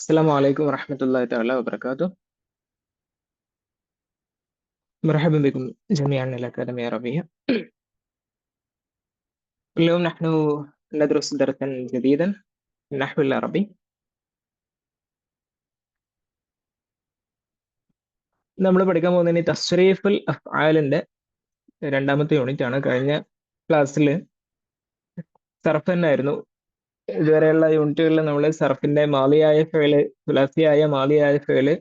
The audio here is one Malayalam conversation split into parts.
السلام عليكم ورحمة الله تعالى وبركاته. مرحبا بكم جميعا إلى أكاديمية عربية. اليوم نحن ندرس درسا جديدا في النحو العربي. നമ്മൾ പഠിക്കാൻ പോകുന്നത് ഇനി തസ്രീഫുൽ അഫ്ആലിന്റെ രണ്ടാമത്തെ യൂണിറ്റ് ആണ്. കഴിഞ്ഞ ക്ലാസ്സിൽ സർഫ് തന്നെയായിരുന്നു. ഇതുവരെയുള്ള യൂണിറ്റുകളിൽ നമ്മൾ സർഫിന്റെ മാലിയായ ഫേല്, തുലാസിയായ മാലിയായ ഫേല്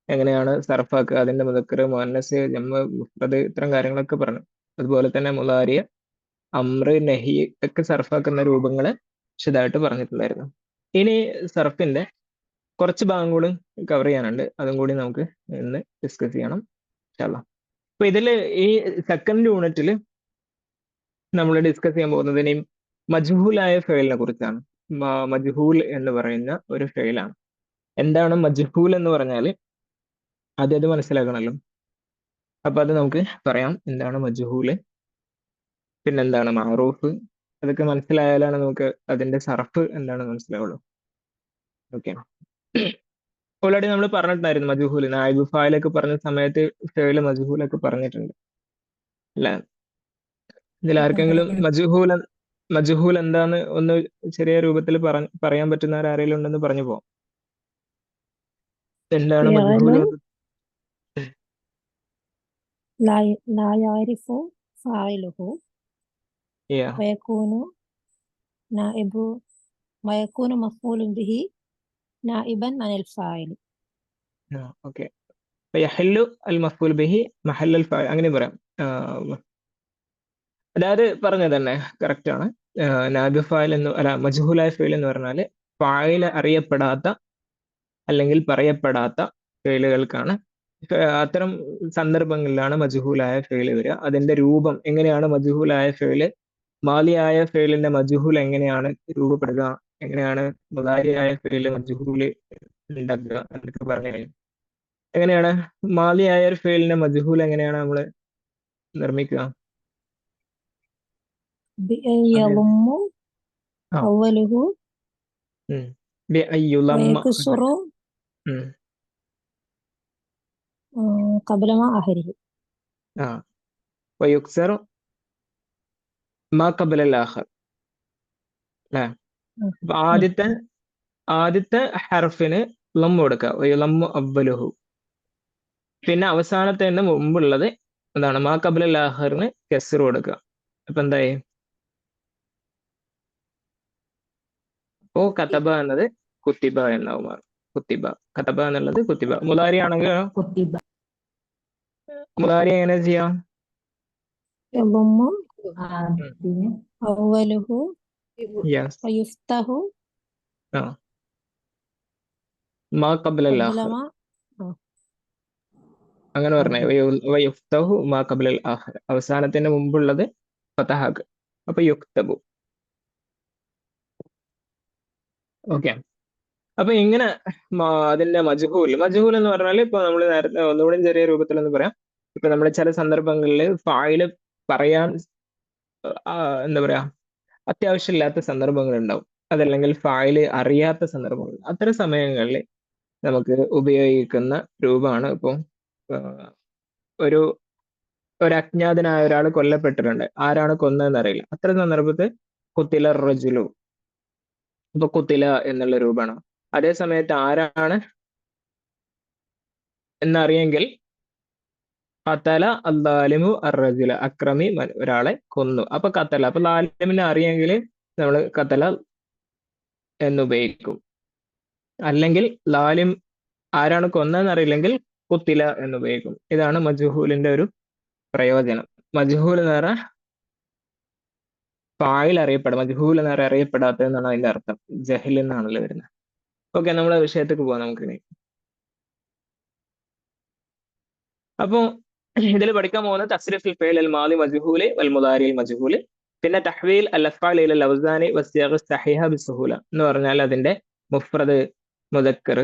എങ്ങനെയാണ് സർഫാക്കുക, അതിന്റെ മുദക്കർ, മുഅന്നസ്, ജംഅ്, മുഫ്രദ് ഇത്തരം കാര്യങ്ങളൊക്കെ പറഞ്ഞു. അതുപോലെ തന്നെ മുളാരി, അമ്ര്, നഹി ഒക്കെ സർഫാക്കുന്ന രൂപങ്ങള് വിശദമായിട്ട് പറഞ്ഞിട്ടുണ്ടായിരുന്നു. ഇനി സർഫിന്റെ കുറച്ച് ഭാഗം കൂടി കവർ ചെയ്യാനുണ്ട്. അതും കൂടി നമുക്ക് ഇന്ന് ഡിസ്കസ് ചെയ്യണം ഇൻഷാ അല്ലാഹ്. അപ്പൊ ഇതില് ഈ സെക്കൻഡ് യൂണിറ്റിൽ നമ്മൾ ഡിസ്കസ് ചെയ്യാൻ പോകുന്നത് ഇനി മജ്ഹൂലായ ഫെയിലിനെ കുറിച്ചാണ്. മജ്ഹൂൽ എന്ന് പറയുന്ന ഒരു ഫെയിലാണ്. എന്താണ് മജ്ഹൂൽ എന്ന് പറഞ്ഞാൽ ആദ്യം അത് മനസ്സിലാക്കണമല്ലോ. അപ്പൊ അത് നമുക്ക് പറയാം. എന്താണ് മജ്ഹൂല്, പിന്നെന്താണ് മഅറൂഫ്, അതൊക്കെ മനസ്സിലായാലാണ് നമുക്ക് അതിന്റെ സർഫ് എന്താണെന്ന് മനസ്സിലാവുള്ളൂ. ഓക്കെ, ഓൾറെഡി നമ്മൾ പറഞ്ഞിട്ടുണ്ടായിരുന്നു മജ്ഹൂൽ, നായിബ് ഫായിലൊക്കെ പറഞ്ഞ സമയത്ത് ഫേല് മജ്ഹൂലൊക്കെ പറഞ്ഞിട്ടുണ്ട് അല്ലെ? ഇതിൽ ആർക്കെങ്കിലും മജ്ഹൂൽ എന്താന്ന് ഒന്ന് ചെറിയ രൂപത്തിൽ പറയാൻ പറ്റുന്നവരാരെങ്കിലും ഉണ്ടെന്ന് പറഞ്ഞു പോവാം. എന്താണ് മജ്ഹൂൽ? فعل لا يعرف فاعله ويكون نائب ويكون مفعول به نائبا عن الفاعل. ഓക്കെ, യഹല്ലു അൽ മഫ്ഊൽ ബിഹി മഹല്ലൽ ഫാഇൽ, അങ്ങനെ പറയാം. അതായത് പറഞ്ഞത് തന്നെ കറക്റ്റ് ആണ്. നായിബ് ഫായിൽ എന്ന് അല്ല, മജ്ഹൂലായ ഫീൽ എന്ന് പറഞ്ഞാല് ഫായിൽ അറിയപ്പെടാത്ത അല്ലെങ്കിൽ പറയപ്പെടാത്ത ഫീലുകൾക്കാണ്. അത്തരം സന്ദർഭങ്ങളിലാണ് മജ്ഹൂലായ ഫീൽ വരിക. അതിന്റെ രൂപം എങ്ങനെയാണ് മജ്ഹൂലായ ഫീല്, മാലിയായ ഫീലിന്റെ മജ്ഹൂൽ എങ്ങനെയാണ് രൂപപ്പെടുക, എങ്ങനെയാണ് മുദാരിയായ ഫീല് മജ്ഹൂല് ഉണ്ടാക്കുക എന്നൊക്കെ പറഞ്ഞു കഴിഞ്ഞു. എങ്ങനെയാണ് മാലിയായ ഒരു ഫീലിന്റെ മജ്ഹൂൽ എങ്ങനെയാണ് നമ്മൾ നിർമ്മിക്കുക? بأن يضم ആ أوله ويكسر قبل ما آخره. ويكسر ما قبل الآخر അല്ലേ? അപ്പൊ ആദ്യത്തെ ഹർഫിന് ലം കൊടുക്കുക, ലമ്മു അവ്വലുഹു. പിന്നെ അവസാനത്തെ മുമ്പുള്ളത് എന്താണ്? മാ ഖബ്ലൽ ആഖിറിന് കെസ്ർ കൊടുക്കുക. അപ്പൊ എന്തായി? ഓ കതബ എന്നത് കുത്തിബ എന്നാവും മാറും. കുത്തിബ, കതബ എന്നുള്ളത് കുത്തിബ. മുലാരി ആണെങ്കിൽ മുലാരി എങ്ങനെ ചെയ്യാം? يضم أوله യെസ്, ويفتح മാ ഖബ്ലൽ قبل ആഖിർ, ما അങ്ങനെ പറഞ്ഞേ. വയുഫ്തഹു മാ ഖബ്ലൽ ആഖിർ, അവസാനത്തിന് മുമ്പുള്ളത് ഫതഹാക്ക്. അപ്പൊ യുക്തബു. ഓക്കെ, അപ്പൊ ഇങ്ങനെ അതിന്റെ മജ്ഹൂൽ എന്ന് പറഞ്ഞാൽ ഇപ്പൊ നമ്മൾ നേരത്തെ ഒന്നുകൂടി ചെറിയ രൂപത്തിൽ എന്ന് പറയാം. ഇപ്പൊ നമ്മൾ ചില സന്ദർഭങ്ങളിൽ ഫായില് പറയാൻ എന്താ പറയാ അത്യാവശ്യമില്ലാത്ത സന്ദർഭങ്ങൾ ഉണ്ടാവും. അതല്ലെങ്കിൽ ഫായില് അറിയാത്ത സന്ദർഭങ്ങൾ. അത്തരം സമയങ്ങളിൽ നമുക്ക് ഉപയോഗിക്കുന്ന രൂപമാണ് ഇപ്പൊ ഒരു ഒരു അജ്ഞാതനായ ഒരാൾ കൊല്ലപ്പെട്ടിട്ടുണ്ട്, ആരാണ് കൊന്നതെന്ന് അറിയില്ല. അത്തരം സന്ദർഭത്തിൽ കുത്തില റജുലു, ഇപ്പൊ കുത്തില എന്നുള്ള രൂപമാണ്. അതേ സമയത്ത് ആരാണ് എന്നറിയെങ്കിൽ ഖതല അദ്ദാലിമു അർറജുല, അക്രമി ഒരാളെ കൊന്നു. അപ്പൊ ഖതല, അപ്പൊ ലാലിമിനെ അറിയെങ്കിൽ നമ്മൾ ഖതല എന്നുപയോഗിക്കും. അല്ലെങ്കിൽ ലാലിം ആരാണ് കൊന്നതെന്ന് അറിയില്ലെങ്കിൽ കുത്തില എന്നുപയോഗിക്കും. ഇതാണ് മജ്ഹൂലിന്റെ ഒരു പ്രയോജനം. മജ്ഹൂൽ എന്ന് പറഞ്ഞാൽ ഫായിൽ അറിയപ്പെടും, മജ്ഹൂൽ എന്ന് പറഞ്ഞാൽ അറിയപ്പെടാത്തത് എന്നാണ് അതിന്റെ അർത്ഥം. ജഹൽ എന്നാണല്ലോ വരുന്നത്. ഓക്കെ, നമ്മളെ വിഷയത്തേക്ക് പോവാം നമുക്കിനി. അപ്പോ ഇതിൽ പഠിക്കാൻ പോകുന്നത് തസ്രീഫുൽ ഫിഅൽ അൽ മാദി മജ്ഹൂല് വൽ മുദാരി മജ്ഹൂല്, പിന്നെ തഹ്വീൽ അൽ അഫ്ആൽ ഇല അൽ ഔസാനി വസ്സിയാഖ് സഹീഹ ബിസ്സുഹൂല എന്ന് പറഞ്ഞാൽ അതിന്റെ മുഫ്രദ്, മുദക്കർ,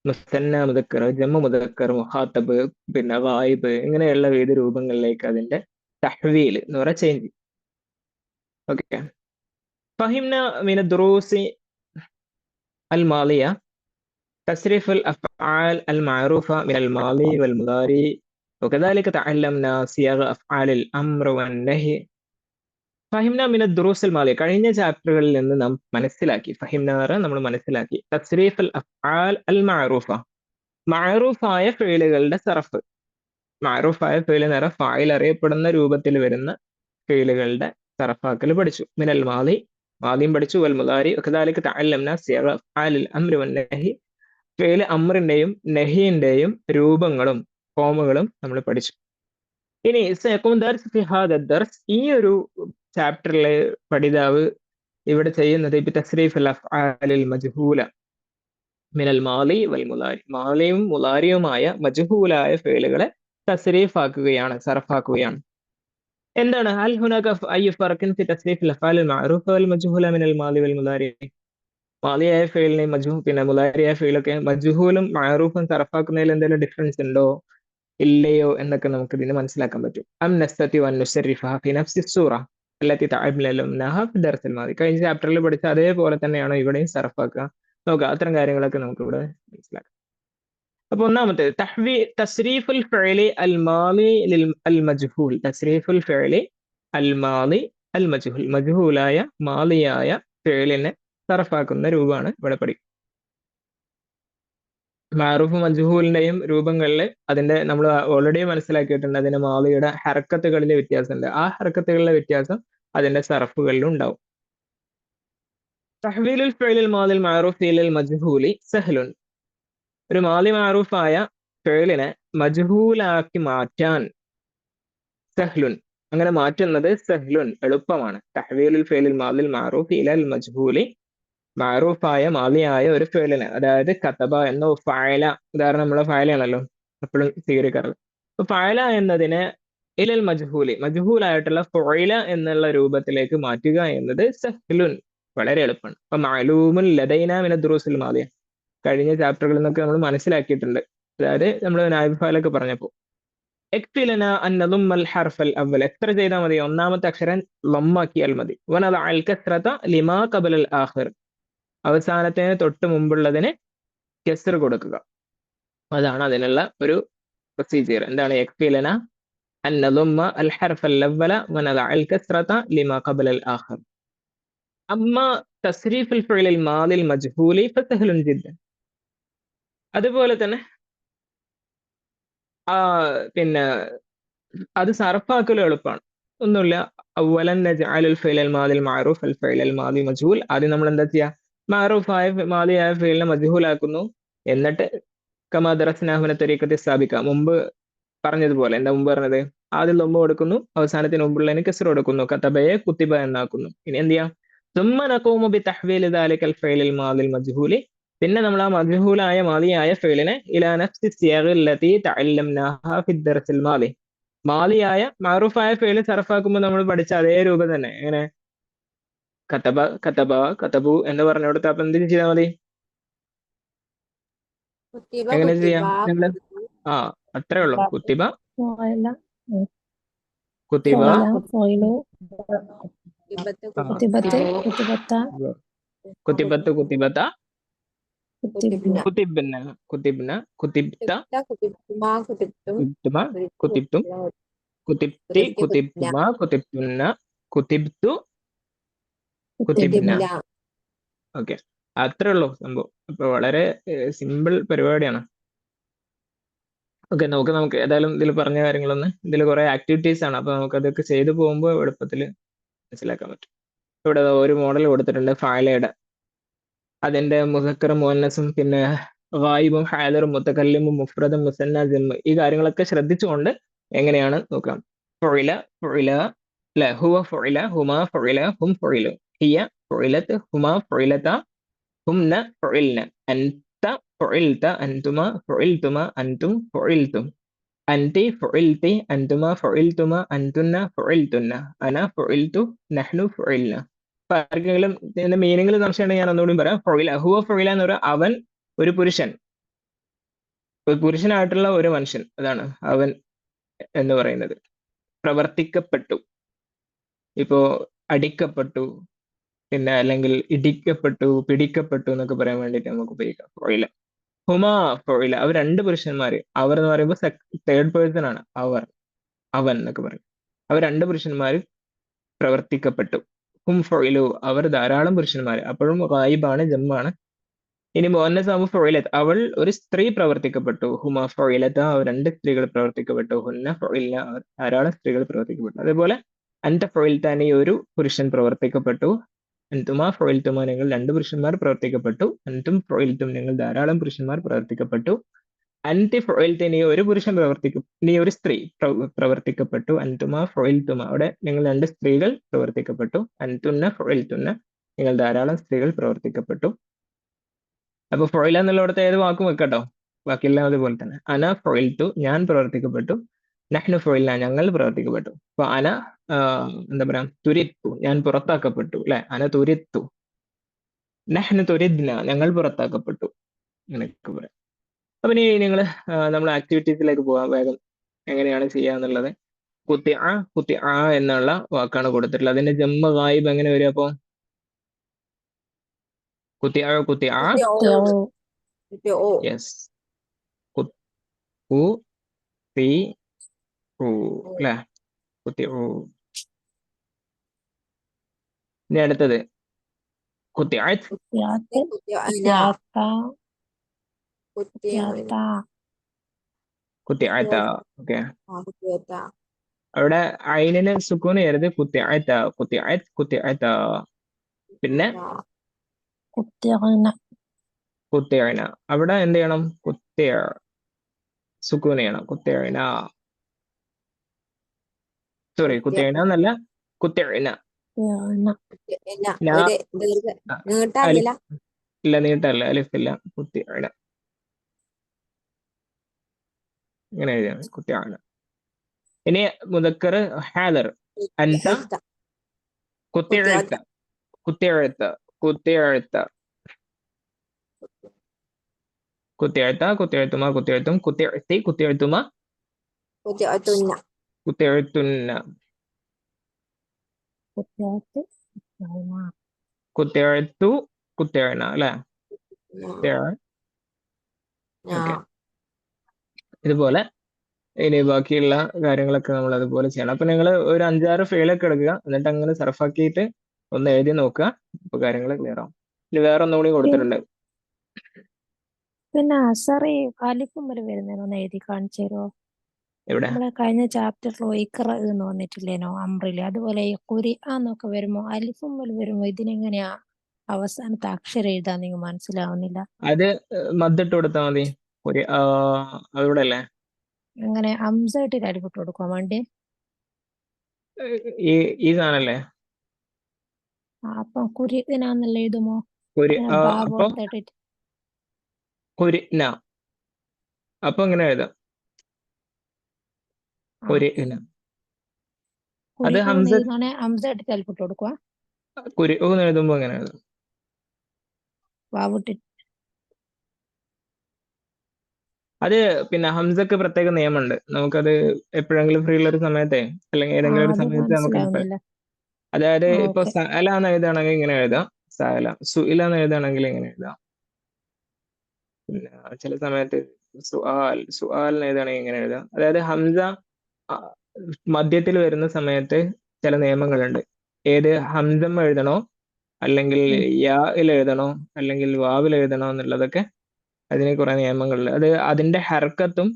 മുസന്ന മുദക്കർ, ജമ്മു മുദക്കർ, മുഖാത്തബ്, പിന്നെ ഗായിബ്, ഇങ്ങനെയുള്ള വിവിധ രൂപങ്ങളിലേക്ക് അതിന്റെ തഹ്വീൽ എന്ന് പറഞ്ഞാൽ ചേഞ്ച്. ഓക്കെ, ഫഹിംന മിന ദുറൂസി അൽ മാലിയ تصريف الأفعال المعروفة من الماضي والمضارع وكذلك تعلمنا صيغ أفعال الأمر والنهي ഫഹിംന മിന ദുറൂസിൽ മാലിയ കഴിഞ്ഞ ചാപ്റ്ററുകളിൽ നിന്ന് നാം മനസ്സിലാക്കി ഫഹിംനാറ നമ്മൾ മനസ്സിലാക്കി തസ്രീഫ് അൽ അഫ്ആൽ അൽ മഅറൂഫ മഅറൂഫായ ഫീലുകളുടെ സർഫ് മഅറൂഫായ ഫീല് നേരെ ഫായിൽ അറിയപ്പെടുന്ന രൂപത്തിൽ വരുന്ന ഫീലുകളുടെ സർഫാക്കൽ പഠിച്ചു മിനൽ മാലി മാലിയും പഠിച്ചു വൽ മുദാരി വകദാലിക തഅല്ലംന സിയഗ അഫ്ആലിൽ അംരി വൻ നഹി ഫീല് അമ്രിന്റെയും നഹിന്റെയും രൂപങ്ങളും ഫോമുകളും നമ്മൾ പഠിച്ചു ഇനി സയഖൂൻ ദർസ് ഫി ഹാദ ദർസ് ഈ ഒരു ചാപ്റ്ററിലെ പഠിതാവ് ഇവിടെ ചെയ്യുന്നത് ഇപ്പൊ തസ്രീഫ് അൽ അഫ്ആലിൽ മജ്ഹൂല മിനൽ മാലി വൽ മുലാരി മാലിയും മുലാരിയുമായ മജ്ഹൂലായ ഫേലുകളെ തസ്രീഫ് ആക്കുകയാണ് സർഫാക്കുകയാണ് എന്താണ് ഹൽ ഹുനാക അയ്യു ഫർഖിൻ ഫി തസ്രീഫ് അൽ അഫ്ആൽ അൽ മഅറൂഫ വൽ മജ്ഹൂല മിനൽ മാലി വൽ മുലാരി മാലിയായ ഫേലിനെ പിന്നെ മുലാരിയായ ഫേലൊക്കെ മജ്ഹൂലും മഅറൂഫും സർഫാക്കുന്നതിൽ എന്തെങ്കിലും ഡിഫറൻസ് ഉണ്ടോ ഇല്ലയോ എന്നൊക്കെ നമുക്ക് ഇതിന് മനസ്സിലാക്കാൻ പറ്റും അം നസ്തതി വൻ നുസരിഫഹ ഫി നഫ്സി സൂറ അല്ലത്തി തഅല്ലംനാഹ ഫി ദർസിൽ മാദി കഴിഞ്ഞ ചാപ്റ്ററിൽ പഠിച്ച അതേപോലെ തന്നെയാണോ ഇവിടെയും സർഫാക്കുക നോക്കുക അത്തരം കാര്യങ്ങളൊക്കെ നമുക്ക് ഇവിടെ മനസ്സിലാക്കാം അപ്പൊ ഒന്നാമത്തെ തസ്രീഫുൽ ഫിഅലി അൽ മാലി അൽ മജ്ഹൂൽ തസ്രീഫുൽ ഫിഅലി അൽ മാലി അൽ മജ്ഹൂൽ മജ്ഹൂലായ മാലിയായ ഫിഅലിനെ സർഫാക്കുന്ന രൂപമാണ് ഇവിടെ പഠിക്കുക മാറൂഫ് മജ്ഹൂലിന്റെയും രൂപങ്ങളിൽ അതിന്റെ നമ്മൾ ഓൾറെഡി മനസ്സിലാക്കിയിട്ടുണ്ട് അതിന്റെ മാലിയുടെ ഹർക്കത്തുകളിലെ വ്യത്യാസമുണ്ട് ആ ഹർക്കത്തുകളിലെ വ്യത്യാസം അതിന്റെ സർഫുകളിലും ഉണ്ടാവും തഹ്വീലുൽ ഫിഅലിൽ മാലിൽ മഅറൂഫ് ഇലൽ മജ്ഹൂലി സഹ്ലുൻ ഒരു മാലി മഅറൂഫായ ഫിഅലിനെ മജ്ഹൂലാക്കി മാറ്റാൻ സഹ്ലുൻ അങ്ങനെ മാറ്റുന്നത് സഹ്ലുൻ എളുപ്പമാണ് തഹ്വീലുൽ ഫിഅലിൽ മാലിൽ മഅറൂഫ് ഇലൽ മജ്ഹൂലി മാറൂഫായ മാലിയായ ഒരു ഫേലിന് അതായത് കതബ എന്നോ ഫഅല ഉദാഹരണം നമ്മളെ ഫഅലയാണല്ലോ എപ്പോഴും സ്വീകരിക്കാറുള്ളത് അപ്പൊ ഫഅല എന്നതിനെ ഇലൽ മജ്ഹൂലി മജ്ഹൂലായിട്ടുള്ള ഫുഇല എന്നുള്ള രൂപത്തിലേക്ക് മാറ്റുക എന്നത് സഹ്ലുൻ വളരെ എളുപ്പമാണ് അപ്പൊ മഅലൂമുൻ ലദൈന മിന ദുറൂസിൽ മാലിയ കഴിഞ്ഞ ചാപ്റ്ററുകളിൽ നിന്നൊക്കെ നമ്മൾ മനസ്സിലാക്കിയിട്ടുണ്ട് അതായത് നമ്മൾ നായിബ് ഫഅലൊക്കെ പറഞ്ഞപ്പോൾ എക്ഫിലന അൻ നദുമ്മൽ ഹർഫൽ അവൽ എത്ര ചെയ്താൽ മതി ഒന്നാമത്തെ അക്ഷരം ലമ്മാക്കിയാൽ മതി വനദ അൽ കസ്റത ലിമാ ഖബലൽ ആഖിർ അവസാനത്തിന് തൊട്ട് മുമ്പുള്ളതിന് കെസർ കൊടുക്കുക അതാണ് അതിനുള്ള ഒരു പ്രൊസീജിയർ എന്താണ് യക്ഫിലന അൻ നദുമ്മ അൽ ഹർഫ് അൽ അവല വനദ അൽ കസ്റത ലിമാ ഖബല അൽ ആഖിർ അമ്മ തസ്രീഫ് അൽ ഫിഅൽ അൽ മാദി അൽ മജ്ഹൂലി ഫസഹ്ലുൻ ജിദ്ദൻ അതുപോലെ തന്നെ പിന്നെ അത് സർഫാക്കലും എളുപ്പമാണ് ഒന്നുമില്ല അവലൻ നജ്അലുൽ ഫിഅൽ അൽ മാദി അൽ മഅറൂഫ് അൽ ഫിഅൽ അൽ മാദി മജ്ഹൂൽ ആദ്യം നമ്മൾ എന്താ ചെയ്യുക മാറൂഫായ മാലിയായ ഫീലിനെ മജ്ഹൂലാക്കുന്നു എന്നിട്ട് കമാ ദറസ്നാഹുന തരീഖത്തി സ്ഥാപിക്കുക മുമ്പ് പറഞ്ഞതുപോലെ എന്താ മുമ്പ് പറഞ്ഞത് ആദ്യം ലൊമ്പ് കൊടുക്കുന്നു അവസാനത്തിന് മുമ്പുള്ളതിന് കെസർ കൊടുക്കുന്നു കതബയെ കുത്തിബ എന്നാക്കുന്നു ഇനി എന്ത് ചെയ്യാം ثم نقوم بتحويل ذلك الفعل الماضي المجهول പിന്നെ നമ്മൾ ആ മജ്ഹൂലായ മാലിയായ ഫീലിനെ ഇലാ നഫ്സി സിയഗ അല്ലതി തഅല്ലംനാഹ ഫി الدرس الماضي മാലിയായ മാറൂഫായ ഫീൽ സർഫാക്കുമ്പോൾ നമ്മൾ പഠിച്ച അതേ രൂപം തന്നെ എങ്ങനെ കതബ കതബ കതബു എന്ന് പറഞ്ഞു കൊടുത്താൽ അപ്പൊ എന്ത് ചെയ്താൽ മതി എങ്ങനെ ചെയ്യാം നിങ്ങള് അത്രേ ഉള്ളൂ കുത്തിബ فعل കുത്തിബ فعل ആ, كتبت كتبت കുത്തിബത്ത് കുത്തിബത്ത كتبنا കുത്തിബ്ന കുത്തിബ്ന കുത്തിബ്ത കുത്തിബ്തുമാ കുത്തിബ്തും കുത്തിബ്തുമ കുത്തിബ്തും കുത്തിബ്തി കുത്തിബ്തുമ കുത്തിബ്തുന്ന കുത്തിബ്തു കുത്തിബ്ന കുത്തിബ്ന ഓക്കെ അത്രേ ഉള്ളൂ സംഭവം അപ്പൊ വളരെ സിമ്പിൾ പരിപാടിയാണ് ഓക്കെ നമുക്ക് ഏതായാലും ഇതിൽ പറഞ്ഞ കാര്യങ്ങളൊന്ന് ഇതിൽ കുറെ ആക്ടിവിറ്റീസ് ആണ് അപ്പൊ നമുക്ക് അതൊക്കെ ചെയ്തു പോകുമ്പോൾ എളുപ്പത്തിൽ മനസ്സിലാക്കാൻ പറ്റും ഇവിടെ ഒരു മോഡൽ കൊടുത്തിട്ടുണ്ട് ഫാലയുടെ അതിന്റെ മുസക്കർ മുഅന്നസും പിന്നെ ഗായിബും ഹാദറും മുത്തകല്ലിമും മുഫ്രദും മുസന്ന ജമ്മ് ഈ കാര്യങ്ങളൊക്കെ ശ്രദ്ധിച്ചുകൊണ്ട് എങ്ങനെയാണ് നോക്കാം ഫുഇല ഫുഇല ല ഹുവ ഫുഇല ഹുമാ ഫുഇല ഹും ഫുഇലു ഹിയ ഫുഇലത് ഹുമാ ഫുഇലത ഹുംന ഫുഇൽന അൻത ഫുഇൽത അൻതുമ ഫുഇൽതുമ അൻതും ഫുഇൽതും അൻതി ഫുഇൽതി അൻതുമ ഫുഇൽതുമ അൻതുന്ന ഫുഇൽതുന്ന അന ഫുഇൽതു നഹ്നു ഫുഇൽന അപ്പൊ ആർക്കെങ്കിലും ഇതിന്റെ മീനിങ്ങിൽ സംശയമുണ്ടെങ്കിൽ ഞാൻ ഒന്നുകൂടി പറയാം ഫുഇല ഹുവ ഫുഇല എന്ന് പറയാം അവൻ ഒരു പുരുഷൻ ഒരു പുരുഷനായിട്ടുള്ള ഒരു മനുഷ്യൻ അതാണ് അവൻ എന്ന് പറയുന്നത് പ്രവർത്തിക്കപ്പെട്ടു ഇപ്പോ അടിക്കപ്പെട്ടു പിന്നെ അല്ലെങ്കിൽ ഇടിക്കപ്പെട്ടു പിടിക്കപ്പെട്ടു എന്നൊക്കെ പറയാൻ വേണ്ടിയിട്ട് നമുക്ക് ഉപയോഗിക്കാം ഫുഇല ഹുമാ ഫുഇല, അവർ രണ്ട് പുരുഷന്മാര്. അവർ എന്ന് പറയുമ്പോൾ തേർഡ് പേഴ്സൺ ആണ്. അവൻ എന്നൊക്കെ പറയും. അവർ രണ്ട് പുരുഷന്മാര് പ്രവർത്തിക്കപ്പെട്ടു. ഹും ഫുഇലു, അവർ ധാരാളം പുരുഷന്മാര്. അപ്പോഴും ഗായിബാണ്, ജമ്മാണ്. ഇനി മുഅന്നസ് ആവുമ്പോൾ ഫുഇലത്ത്, അവൾ ഒരു സ്ത്രീ പ്രവർത്തിക്കപ്പെട്ടു. ഹുമ ഫുഇലത, അവർ രണ്ട് സ്ത്രീകൾ പ്രവർത്തിക്കപ്പെട്ടു. ഹുന്ന ഫുഇല, അവർ ധാരാളം സ്ത്രീകൾ പ്രവർത്തിക്കപ്പെട്ടു. അതേപോലെ അൻത ഫുഇൽത, നീ ഒരു പുരുഷൻ പ്രവർത്തിക്കപ്പെട്ടു. അൻതുമ ഫുഇൽതുമ, നിങ്ങൾ രണ്ട് പുരുഷന്മാർ പ്രവർത്തിക്കപ്പെട്ടു. അൻതും ഫുഇൽതും, നിങ്ങൾ ധാരാളം പുരുഷന്മാർ പ്രവർത്തിക്കപ്പെട്ടു. അൻതി ഫുഇൽത, നീ ഒരു സ്ത്രീ പ്രവർത്തിക്കപ്പെട്ടു. അൻതുമ ഫുഇൽതുമ, അവിടെ നിങ്ങൾ രണ്ട് സ്ത്രീകൾ പ്രവർത്തിക്കപ്പെട്ടു. അൻതുന്ന ഫുഇൽതുന്ന, നിങ്ങൾ ധാരാളം സ്ത്രീകൾ പ്രവർത്തിക്കപ്പെട്ടു. അപ്പൊ ഫുഇല എന്നുള്ളിടത്ത് ഏത് വാക്കും വെക്കട്ടോ, ബാക്കിയെല്ലാം അതുപോലെ തന്നെ. അന ഫുഇൽതു, ഞാൻ പ്രവർത്തിക്കപ്പെട്ടു. നഹ്നു ഫുഇൽന, ഞങ്ങൾ പ്രവർത്തിക്കപ്പെട്ടു. അപ്പൊ അന എന്താ പറയാ, തുരിത്തു, ഞാൻ പുറത്താക്കപ്പെട്ടു അല്ലെ. അന തുരിത്തു. നഹ്നു തുരിദ്ന, ഞങ്ങൾ പുറത്താക്കപ്പെട്ടു. അങ്ങനെയൊക്കെ പറയാം. അപ്പൊ ഇനി നിങ്ങൾ നമ്മൾ ആക്ടിവിറ്റീസിലേക്ക് പോകാം വേഗം. എങ്ങനെയാണ് ചെയ്യാന്നുള്ളത്. കുത്തിഅ എന്നുള്ള വാക്കാണ് കൊടുത്തിട്ടുള്ളത്. അതിന്റെ ജമ്മ ഗായിബ് എങ്ങനെ വരും? അപ്പൊ കുത്തിഅ കുത്തിയോ യെസ്, കു തി ഉ അല്ലെ, കുത്തിഉ. ഇനി അടുത്തത് കുത്തിഅത്ത്, കുത്തിയാത്ത് കുത്തിയാത്ത കുത്തിയാത്ത കുത്തിഅത്ത. ഓക്കെ, അവിടെ ഐനിന് സുക്കൂൻ ചെയ്യരുത്. കുത്തിഅത്ത, കുത്തിഅത്ത്, കുത്തിഅത്ത. പിന്നെ കുത്തിയന കുത്തിഅന, അവിടെ എന്ത് ചെയ്യണം? സുക്കൂൻ ചെയ്യണം. കുത്തിഅന, സോറി, കുത്തിഅന എന്നല്ല, കുത്തിഅന. നീട്ടല്ല. ഇല്ല, നീട്ടല്ല, അലിഫില്ല. കുത്തിഅന ഇങ്ങനെ എഴുതിയാണ്, കുത്തിഅന. ഇനി മുദക്കർ ഹാദർ. അൻത കുത്തിഅത്ത, കുത്തിഅത്ത, കുത്തിഅത്ത, കുത്തിഅത്ത, കുത്തിഅത്തുമ, കുത്തിഅത്തും, കുത്തിഅത്തി, കുത്തിഅത്തുമ, കുത്തിഅത്തുന്ന, കുത്തിയാത്ത് കുത്തിഅത്തു, കുത്തിഅന അല്ലെ. ഓക്കെ, ഇതുപോലെ ഇനി ബാക്കിയുള്ള കാര്യങ്ങളൊക്കെ നമ്മൾ അതുപോലെ ചെയ്യണം. അപ്പൊ നിങ്ങൾ ഒരു 5-6 ഫെയിലൊക്കെ എടുക്കുക, എന്നിട്ട് അങ്ങനെ സർഫാക്കിയിട്ട് ഒന്ന് എഴുതി നോക്കുക. അപ്പൊ കാര്യങ്ങൾ ക്ലിയർ ആവും. ഇനി വേറെ ഒന്നുകൂടി കൊടുത്തിട്ടുണ്ട്. പിന്നെ അസറി അലിഫും വരെ വരുന്നേനൊന്ന് എഴുതി കാണിച്ചു തരുമോ? ഇവിടെ നമ്മളെ കഴിഞ്ഞ ചാപ്റ്ററിൽ ഇഖ്റ എന്ന് വന്നിട്ടില്ലേനോ അംറില്, അതുപോലെ ഈ ഖുർആനൊക്കെ വരുമ്പോ അലിഫും വരുമ്പോ ഇതിനെങ്ങനെയാ അവസാനത്തെ അക്ഷരം എഴുതാൻ നിങ്ങൾ മനസ്സിലാവുന്നില്ല. അത് മദ്ദിട്ട് കൊടുത്താൽ മതി. അവിടെ അല്ലേ അങ്ങനെ അംസായിട്ട് അലിഫിട്ട് കൊടുക്കാൻ വേണ്ടി ഈ സാധനല്ലേ അപ്പം കുരിനാന്നല്ല എഴുതുമോ? അപ്പൊ എടുത്തിട്ട് കുരിന, അപ്പൊ എങ്ങനെ എഴുതാം? കുരിന. അത് ഹംസ ഹംസായിട്ട് അലിഫിട്ട് കൊടുക്കുക. കുരി എഴുതുമ്പോ എങ്ങനെ എഴുതാം? വാവിട്ട് അത് പിന്നെ ഹംസക്ക് പ്രത്യേക നിയമമുണ്ട്. നമുക്കത് എപ്പോഴെങ്കിലും ഫ്രീ ഉള്ള ഒരു സമയത്തെ അല്ലെങ്കിൽ ഏതെങ്കിലും ഒരു അത് സമയത്ത് നമുക്ക് മനസ്സിലാവുന്നില്ല. അതായത് ഇപ്പൊ ഓക്കെ. സഅല എന്ന് എഴുതുകയാണെങ്കിൽ ഇങ്ങനെ എഴുതാം, സഅല. സുഇല എന്ന് എഴുതുകയാണെങ്കിൽ ഇങ്ങനെ എഴുതാം. പിന്നെ ചില സമയത്ത് സുആൽ എന്ന് എഴുതുകയാണെങ്കിൽ ഇങ്ങനെ എഴുതാം. അതായത് ഹംസ മധ്യത്തിൽ വരുന്ന സമയത്ത് ചില നിയമങ്ങളുണ്ട്. ഏത് ഹംസം എഴുതണോ, അല്ലെങ്കിൽ യായിൽ എഴുതണോ, അല്ലെങ്കിൽ വാവിൽ എഴുതണോ എന്നുള്ളതൊക്കെ അതിന് കുറെ നിയമങ്ങളുണ്ട്. അത് അതിന്റെ ഹർക്കത്തും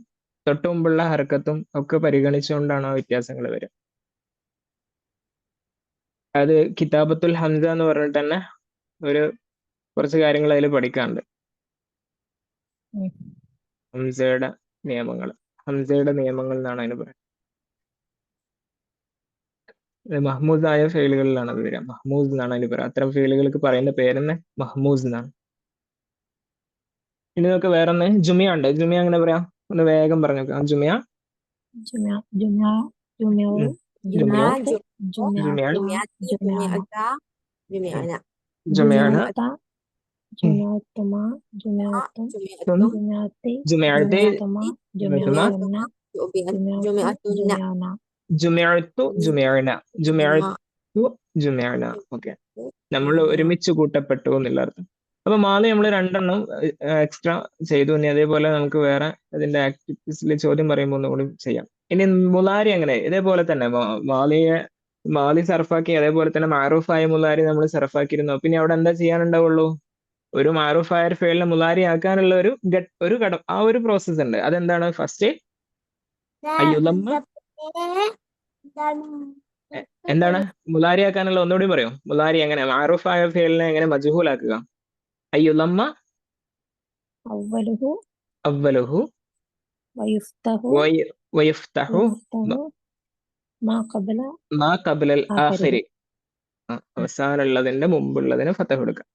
തൊട്ടു മുമ്പുള്ള ഹർക്കത്തും ഒക്കെ പരിഗണിച്ചുകൊണ്ടാണ് ആ വ്യത്യാസങ്ങൾ വരിക. അത് കിതാബത്തുൽ ഹംസ എന്ന് പറഞ്ഞിട്ട് തന്നെ കുറച്ച് കാര്യങ്ങൾ അതിൽ പഠിക്കാനുണ്ട്. ഹംസയുടെ നിയമങ്ങൾ എന്നാണ് അതിന് പറയുന്നത്. മഹ്മൂദായ ഫെയിലുകളിലാണ് അത് വരിക. മഹ്മൂദ് എന്നാണ് അതിന് പറയുക. അത്തരം ഫെയിലുകൾക്ക് പറയുന്ന പേര് തന്നെ മഹ്മൂദ് എന്നാണ്. ഇനി നമുക്ക് വേറെ ഒന്ന് ജുമിയ ഉണ്ട്. ജുമിയ അങ്ങനെ പറയാം, ഒന്ന് വേഗം പറഞ്ഞു നോക്കാം. ജുമിയ ഓക്കെ, നമ്മൾ ഒരുമിച്ച് കൂട്ടപ്പെട്ടു എന്നുള്ള അർത്ഥം. അപ്പൊ മാലി നമ്മൾ 2 എക്സ്ട്രാ ചെയ്തു. ഇനി അതേപോലെ നമുക്ക് വേറെ അതിന്റെ ആക്ടിവിറ്റീസിൽ ചോദ്യം പറയുമ്പോൾ ഒന്നുകൂടി ചെയ്യാം. ഇനി മുലാരി അങ്ങനെ ഇതേപോലെ തന്നെ മാലി സർഫാക്കി, അതേപോലെ തന്നെ മാറൂഫായ മുലാരി നമ്മൾ സർഫാക്കിയിരുന്നു. പിന്നെ അവിടെ എന്താ ചെയ്യാനുണ്ടാവുള്ളൂ? ഒരു മാറൂഫായ ഫേലിനെ മുലാരി ആക്കാനുള്ള ഒരു ഘടം, ആ ഒരു പ്രോസസ് ഉണ്ട്. അതെന്താണ്? ഫസ്റ്റ് അയ്യുലമ്മ എന്താണ് മുലാരി ആക്കാനുള്ള? ഒന്നുകൂടി പറയോ? മുലാരി എങ്ങനെ മാറൂഫായ ഫേലിനെ എങ്ങനെ മജ്ഹൂലാക്കുക? അയ്യുലമ്മ അവലുഹു അവലുഹു വയുഫ്തഹു വയഫ്തഹു മാ ഖബല മാ ഖബലൽ ആഖിരിഹി. ആഖിരി. അവസാനമുള്ളതിന്റെ മുമ്പുള്ളതിന് ഫതഹ് കൊടുക്കുക.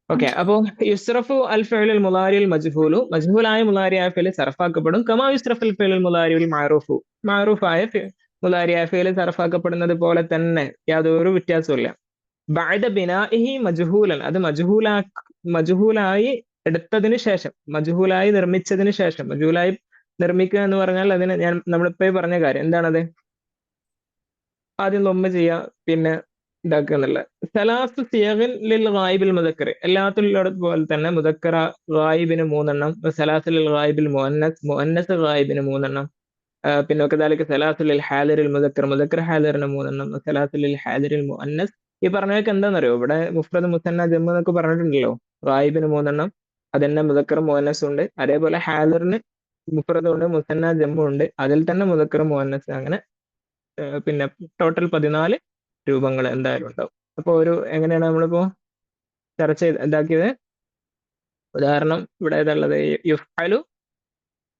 ഓക്കെ. അപ്പോ യുസ്റഫു അൽ ഫിഅലുൽ മുലാരിൽ മജ്ഹൂലു, മജ്ഹൂലായ മുലാരിയായ ഫിഅൽ സർഫാക്കപ്പെടും. കമാ യുസ്റഫുൽ ഫിഅലുൽ മുലാരിൽ മഅറൂഫു, മഅറൂഫായ മുലാരിയായ ഫിഅൽ സർഫാക്കപ്പെടുന്നത് പോലെ തന്നെ, യാതൊരു വ്യത്യാസവുമില്ല. ബഅദ ബിനാഇഹി മജ്ഹൂലൻ, അത് മജ്ഹൂലായി എടുത്തതിന് ശേഷം, മജ്ഹൂലായി നിർമ്മിച്ചതിന് ശേഷം. മജ്ഹൂലായി നിർമ്മിക്കുക എന്ന് പറഞ്ഞാൽ അതിന് നമ്മളിപ്പോ പറഞ്ഞ കാര്യം എന്താണത്? ആദ്യം ലൊമ്മ ചെയ്യുക, പിന്നെ ഇതാക്കുക എന്നുള്ള. സലാസു സിയഗിൻ ലിൽ ഗായിബിൽ മുദക്കർ, എല്ലാത്തിലും പോലെ തന്നെ മുദക്കറ ഗായിബിന് 3 സലാസു ലിൽ ഗായിബിൽ മുഅന്നസ് ഗായിബിന് 3. പിന്നെ കദാലിക സലാസു ലിൽ ഹാദിറിൽ മുദക്കർ ഹാദിറിന് 3, സലാസു ലിൽ ഹാദിറിൽ മുഅന്നസ്. ഈ പറഞ്ഞതൊക്കെ എന്താണെന്നറിയോ? ഇവിടെ മുഫ്രദ് മുസന്ന ജമ്മു എന്നൊക്കെ പറഞ്ഞിട്ടുണ്ടല്ലോ. ഗായിബിന് 3, അതന്നെ മുദക്കർ മുഅന്നസ് ഉണ്ട്. അതേപോലെ ഹാദിറിന് മുഫ്രദ് ഉണ്ട്, മുസന്ന ജമ്മു ഉണ്ട്, അതിൽ തന്നെ മുദക്കർ മുഅന്നസ്. അങ്ങനെ പിന്നെ ടോട്ടൽ 14 രൂപങ്ങൾ എന്തായാലും ഉണ്ടാവും. അപ്പൊ എങ്ങനെയാണ് നമ്മളിപ്പോ ചർച്ച ഇതാക്കിയത്? ഉദാഹരണം ഇവിടെ ഏതാണുള്ളത്? യുഫ്അലു,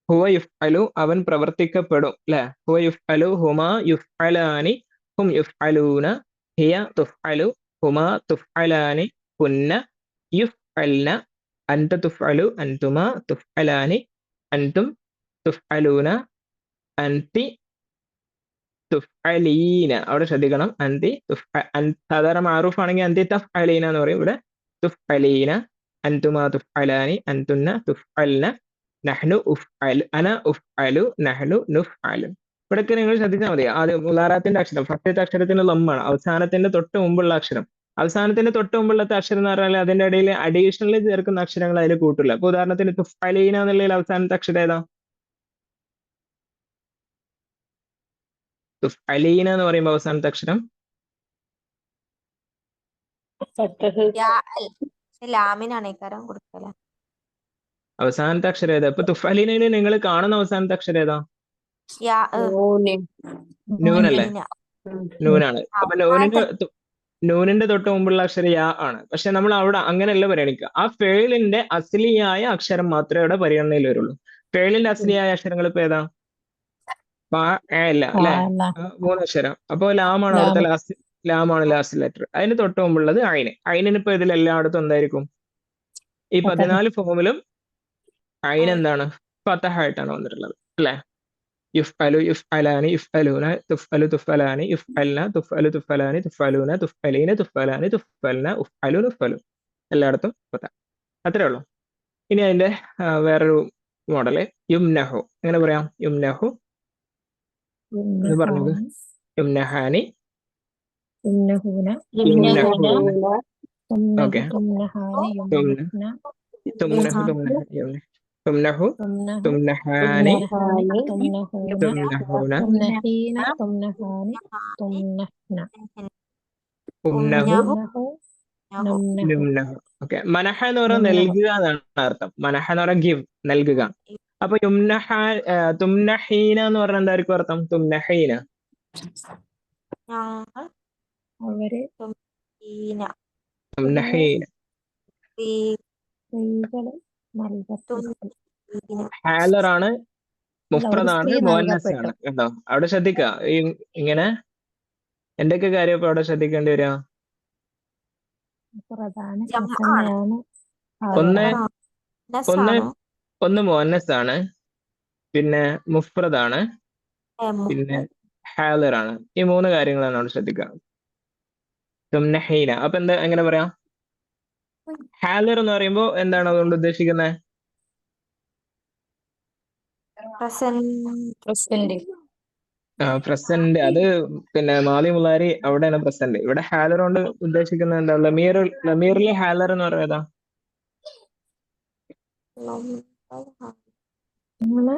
ഹുവ യുഫ്അലു, അവൻ പ്രവർത്തിക്കപ്പെടും, അല്ലെ? ഹുവ യുഫ്അലു, ഹുമാ യുഫ്അലാനി, ഹും യുഫ്അലൂന, ഹിയ തുഫ്അലു, ഹുമാ തുഫ്അലാനി, കുന്ന യുഫ്അൽന, അൻത തുഫ്അലു, അൻതുമാ തുഫ്അലാനി, അൻതും തുഫ്അലൂന, അൻതി തുഫ്അലീന. അവിടെ ശ്രദ്ധിക്കണം. സാധാരണ മാറൂഫ് ആണെങ്കിൽ അന്തി തഫ്അലീന എന്ന് പറയും. ഇവിടെ തുഫ്അലീന, അൻതുമാ തുഫ്അലാനി, അൻതുന്ന തുഫ്അൽന, നഹ്നു ഉഫ്അൽ, അന ഉഫ്അലു, നഹ്നു നുഫ്അലു. ഇവിടെയൊക്കെ നിങ്ങൾ ശ്രദ്ധിച്ചാൽ മതി. ആദ്യം മുലാറാത്തിന്റെ അക്ഷരം, ഫസ്റ്റത്തെ അക്ഷരത്തിന് ലമ്മാണ്. അവസാനത്തിന്റെ തൊട്ട് മുമ്പുള്ള അക്ഷരം, അവസാനത്തിന്റെ തൊട്ട് മുമ്പുള്ളത്തെ അക്ഷരം എന്ന് പറഞ്ഞാൽ അതിന്റെ ഇടയിൽ അഡീഷണലി ചേർക്കുന്ന അക്ഷരങ്ങൾ അതിൽ കൂട്ടില്ല. അപ്പൊ ഉദാഹരണത്തിന് തുഫ്അലീന എന്നുള്ളതിൽ അവസാനത്തെ അക്ഷരം ഏതാ? തുഫ്അലീന എന്ന് പറയുമ്പോൾ അവസാനത്തെ അക്ഷരം ലാമിനാണ് ഇക്കാരം കൊടുക്കല. അവസാനത്തെ അക്ഷരം ഏതാ? ഇപ്പൊ തുഫ്അലീനയിൽ നിങ്ങൾ കാണുന്ന അവസാനത്തെ അക്ഷരം ഏതാ? നൂനല്ലേ? നൂനാണ്. അപ്പൊ നൂനിന്റെ തൊട്ട് മുമ്പുള്ള അക്ഷരം യാ ആണ്. പക്ഷെ നമ്മൾ അവിടെ അങ്ങനെയല്ല പരിഗണിക്കുക. ആ ഫേലിന്റെ അസ്ലിയായ അക്ഷരം മാത്രമേ അവിടെ പരിഗണനയിൽ വരുള്ളൂ. ഫേലിന്റെ അസ്ലിയായ അക്ഷരങ്ങൾ ഇപ്പൊ ഏതാ? ഇല്ല അല്ലെ? 3 അക്ഷരം. അപ്പൊ ലാമാണ് അവിടുത്തെ ലാമാണ് ലാസ്റ്റ് ലെറ്റർ. അതിന് തൊട്ട് മുമ്പുള്ളത് അയിന്. അയിനിന് ഇപ്പൊ ഇതിൽ എല്ലായിടത്തും എന്തായിരിക്കും? ഈ 14 ഫോമിലും അയിന് എന്താണ്? ഫതഹായിട്ടാണ് വന്നിട്ടുള്ളത്, അല്ലെ? യുഫ്അലു, യുഫ്അലാനി, യുഫ്അലൂന, തുഫ്അലു, തുഫ്അലാനി, യുഫ്അൽന, തുഫ്അലു, തുഫ്അലാനി, തുഫ്അലൂന, തുഫ്അലീന, തുഫ്അലാനി, തുഫ്അൽന, ഉഫ്അലു, നുഫ്അലു. എല്ലായിടത്തും ഫതഹ. അത്രേ ഉള്ളൂ. ഇനി അതിന്റെ വേറൊരു മോഡല് യുംനഹു. എങ്ങനെ പറയാം? യുംനഹു എന്ന് പറഞ്ഞത്. യുംനഹാനി, യുംനഹൂന, ഓക്കെ. തുംനഹു, തുംനഹു, തുംനഹാനി, തുംനഹൂന, ഉംനഹു, നുംനഹു. ഓക്കെ. മനഹ എന്ന് പറഞ്ഞാൽ നൽകുക എന്നാണ് അർത്ഥം. മനഹ എന്ന് പറഞ്ഞാൽ ഗിവ്, നൽകുക. അപ്പൊ തുംനഹീന എന്ന് പറഞ്ഞാൽ എന്തായിരിക്കും അർത്ഥം? തുംനഹീന തുംനഹീന. ഹാലറാണ്, മുഫ്രദാണ്, മുഅന്നസ് ആണ്. കേട്ടോ? അവിടെ ശ്രദ്ധിക്കുക. ഇങ്ങനെ എന്തൊക്കെ കാര്യം ഇപ്പൊ അവിടെ ശ്രദ്ധിക്കേണ്ടി വരിക? ഒന്ന് മുഅന്നസ് ആണ്, പിന്നെ മുഫ്രദാണ്, പിന്നെ ഹാലറാണ്. ഈ 3 കാര്യങ്ങളാണ് അവിടെ ശ്രദ്ധിക്കുക. തുംനഹീന. അപ്പൊ എങ്ങനെ പറയാം? ഹാലർ എന്ന് പറയുമ്പോ എന്താണ് അതുകൊണ്ട് ഉദ്ദേശിക്കുന്നത്? പ്രസന്റ്. അത് പിന്നെ മാലി മുലാരി അവിടെയാണ് പ്രസന്റ്. ഇവിടെ ഹാലർ കൊണ്ട് ഉദ്ദേശിക്കുന്നത് എന്താ? ലമീറിലെ ഹാലർ എന്ന് പറയുന്നതാ? നിങ്ങള്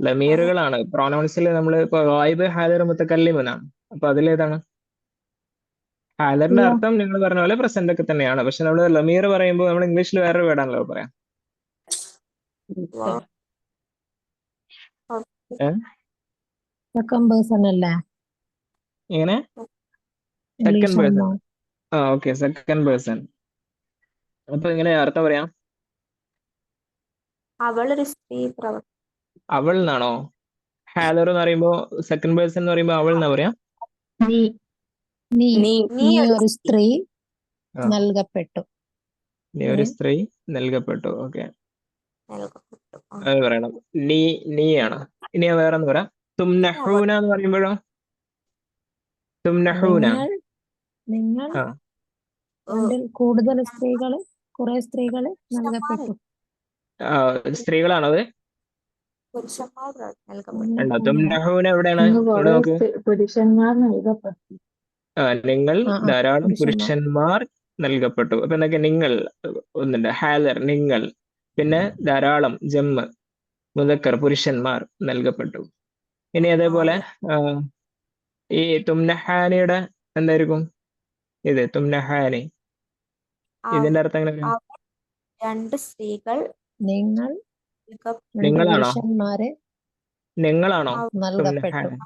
ലമീറുകളാണ്. പ്രൊനൗൺസിൽ നമ്മൾ ഇപ്പൊ ഗായിബ്, ഹാദിർ, മുത്തക്കല്ലിം എന്നാണ്. അപ്പൊ അതിലേതാണ്? ഹാദിറിന്റെ യാ അർത്ഥം നിങ്ങൾ പറഞ്ഞ പോലെ പ്രസന്റ് ഒക്കെ തന്നെയാണ്. പക്ഷെ നമ്മൾ ലമീർ പറയുമ്പോൾ നമ്മൾ ഇംഗ്ലീഷിൽ വേറൊരു വേർഡാണല്ലോ പറയാം. ഏഹ്? സെക്കൻഡ് പേഴ്സൺ അല്ലേ എങ്ങനെ? Second English person. ആകുമ്പോ? Okay, second person. അപ്പൊ എങ്ങനെ അർത്ഥം പറയാം? അവളൊരു സ്ത്രീ അവൾ എന്നാണോ? ഹാദർ എന്ന് പറയുമ്പോ സെക്കൻഡ് പേഴ്സൺ എന്ന് പറയുമ്പോ അവൾ എന്നാ പറയാ? നീ നീ നീ നീ നീ ഒരു ഒരു സ്ത്രീ ആ, നൽകപ്പെട്ടു. നീ ഒരു സ്ത്രീ നൽകപ്പെട്ടു. ഓക്കെ, നൽകപ്പെട്ടു. അത് പറയണം. നീയാണ്. ഇനി ഞാൻ വേറെ ഒന്ന് പറയാം. തുംനഹൂന എന്ന് പറയുമ്പോഴോ? തുംനഹൂന. നിങ്ങൾ ആ, രണ്ടിൽ കൂടുതൽ സ്ത്രീകള് കുറെ സ്ത്രീകള് നൽകപ്പെട്ടു. സ്ത്രീകളാണത്. പുരുഷന്മാർ നൽകപ്പെട്ടു. ഉണ്ടോ? തുംനഹൂന എവിടെയാണ്? ഇവിടെ നോക്ക്. പുരുഷന്മാർ നൽകപ്പെട്ടു. നിങ്ങൾ ധാരാളം പുരുഷന്മാർ. പുരുഷന്മാർ നൽകപ്പെട്ടു. അപ്പൊ എന്തൊക്കെ? നിങ്ങൾ ഒന്നുണ്ട്, ഹാദർ നിങ്ങൾ, പിന്നെ ധാരാളം ജമ്മ് മുദക്കർ പുരുഷന്മാർ നൽകപ്പെട്ടു. ഇനി അതേപോലെ ഈ തുംനഹാനിയുടെ എന്തായിരിക്കും? ഇത് തുംനഹാനി, ഇതിന്റെ അർത്ഥം എങ്ങനെയാണ്? രണ്ട് സ്ത്രീകൾ നിങ്ങൾ നിങ്ങളാണോ? പുരുഷന്മാരെ നിങ്ങളാണോ നൽകപ്പെട്ടു. തുംനഹാനി?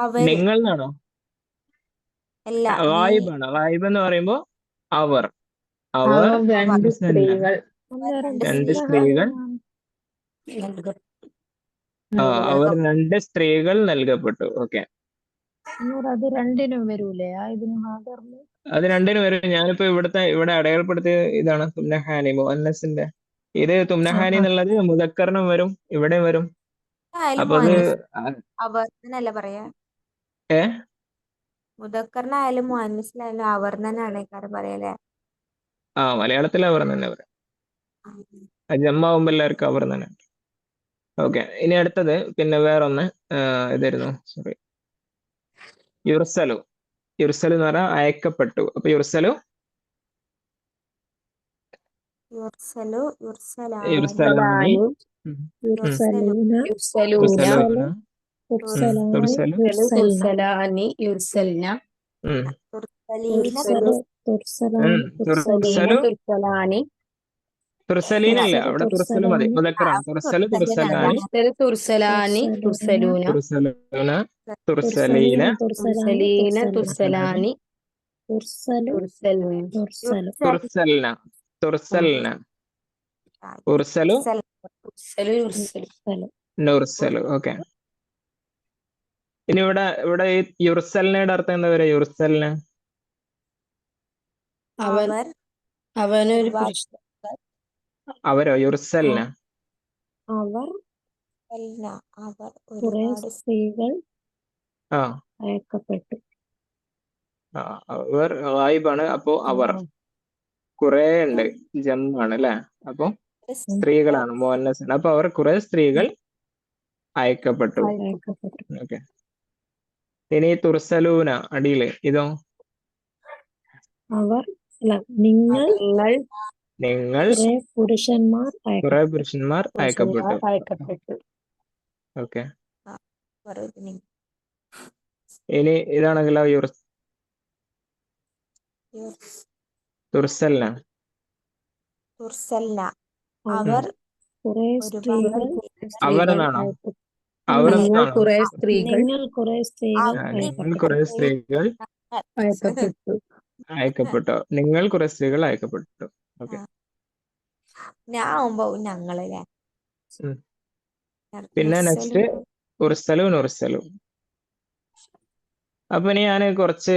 അവര് നിങ്ങൾ എന്നാണോ? അല്ല ഗായിബാണ്. ഗായിബ് എന്ന് പറയുമ്പോ അവർ രണ്ട് സ്ത്രീകൾ. രണ്ട് സ്ത്രീകൾ. അവർ രണ്ട് സ്ത്രീകൾ നൽകപ്പെട്ടു. ഓക്കെ, അത് രണ്ടിനും വരൂലേ? ഇതിനും ഹാദറിന് അത് രണ്ടിനും വരും. ഞാനിപ്പോ ഇവിടെ അടയാളപ്പെടുത്തിയ ഇതാണ് തുംനഹാനി, മുഅന്നസിന്റെ. ഇത് തുംനഹാനി എന്നുള്ളത് മുദക്കറിനും വരും, ഇവിടെ വരും. അപ്പൊ അത് അവർന്നല്ല പറയാ. ഏ മുദക്കറിനായാലും മുഅന്നസിനായാലും അവർന്നാണ് പറയല്ലേ. മലയാളത്തിൽ അവർ തന്നെ പറയാം. ജമ്മാവുമ്പോ എല്ലാവർക്കും അവർ തന്നെ. ഓക്കെ, ഇനി അടുത്തത് പിന്നെ വേറൊന്ന് ഇതായിരുന്നു, സോറി, യുർസലു. യുർസലു എന്ന് പറഞ്ഞാൽ അയക്കപ്പെട്ടു. അപ്പൊ യുർസലു യുർസലാനി, യുർസലാനി, തുർസലൂന, തുർസലാനി, യുർസൽന, തുർസലാനി, തുർസലീനല്ല, അവിടെ തുർസലു മതി. മുദക്കറാണ്. തുർസലു, തുർസലാനി, തുർസലാനി, തുർസലൂന, തുർസലൂന, തുർസലീന, തുർസലീന, തുർസലാനി, തുർസൽന, തുർസൽന, ഉർസലു, നുർസലു. ഓക്കെ, ഇനി ഇവിടെ ഈ യുർസലിനയുടെ അർത്ഥം എന്താ പറയാ? യുർസലിന് അവനൊരു പുരുഷൻ. അവരോ? യുർസലിന് ഒരുപാട് സ്ത്രീകൾ ആ അയക്കപ്പെട്ടു. അവർ ഗായിബാണ്. അപ്പോ അവർ കുറെ ഉണ്ട്, ജമ്മാണ് അല്ലെ. അപ്പൊ സ്ത്രീകളാണ്, മുഅന്നസാണ്. അപ്പൊ അവർ കുറെ സ്ത്രീകൾ അയക്കപ്പെട്ടു. ഓക്കെ, ഇനി തുർസലൂന അടിയില് ഇതോ? അവർ നിങ്ങൾ കുറെ പുരുഷന്മാർ അയക്കപ്പെട്ടു. ഓക്കെ, ഇനി ഇതാണെങ്കിലോ? തുർസൽന അവർ അവരെന്നാണോ? നിങ്ങൾ കുറെ സ്ത്രീകൾ അയക്കപ്പെട്ടു. നിങ്ങൾ കുറെ സ്ത്രീകൾ അയക്കപ്പെട്ടു. ഓക്കെ, ഞങ്ങളല്ലേ. പിന്നെ നെക്സ്റ്റ് ഉർസലു, നുർസലു. അപ്പൊ ഇനി ഞാൻ കുറച്ച്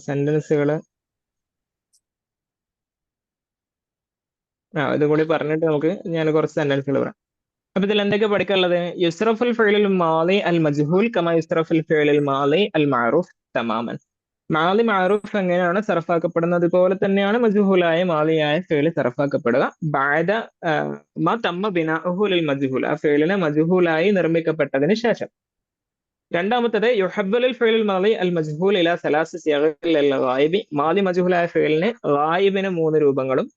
സെന്റൻസുകൾ ഇതും കൂടി പറഞ്ഞിട്ട് ഞാൻ കുറച്ച് സെന്റൻസുകൾ പറയാം. അപ്പൊ ഇതിൽ എന്തൊക്കെ പഠിക്കാനുള്ളത്? യുസ്റഫുൽ ഫിഅലുൽ മാളി അൽ മജ്ഹൂൽ കമാ യുസ്റഫുൽ ഫിഅലുൽ മാളി അൽ മഅറൂഫ് തമാമൻ. മാളി മഅറൂഫ് എങ്ങനെയാണ് സർഫാക്കപ്പെടുന്നത്, അതുപോലെ തന്നെയാണ് മജ്ഹൂലായ മാളിയായ ഫിഅൽ സർഫാക്കപ്പെടുക. ബഅദ മാ തമ്മ ബിനാഉഹു ലിൽ മജ്ഹൂൽ, ആ ഫിഅലിനെ മജ്ഹൂലായി നിർമ്മിക്കപ്പെട്ടതിന് ശേഷം. രണ്ടാമത്തേത് യുഹബ്ബലുൽ ഫിഅലുൽ മാളി അൽ മജ്ഹൂൽ ഇലാ സലാസ സിയഗിൽ ലിൽ ഗായിബി. മാളി മജ്ഹൂലായ ഫിഅലിന് ഗായിബിന് 3 രൂപങ്ങളും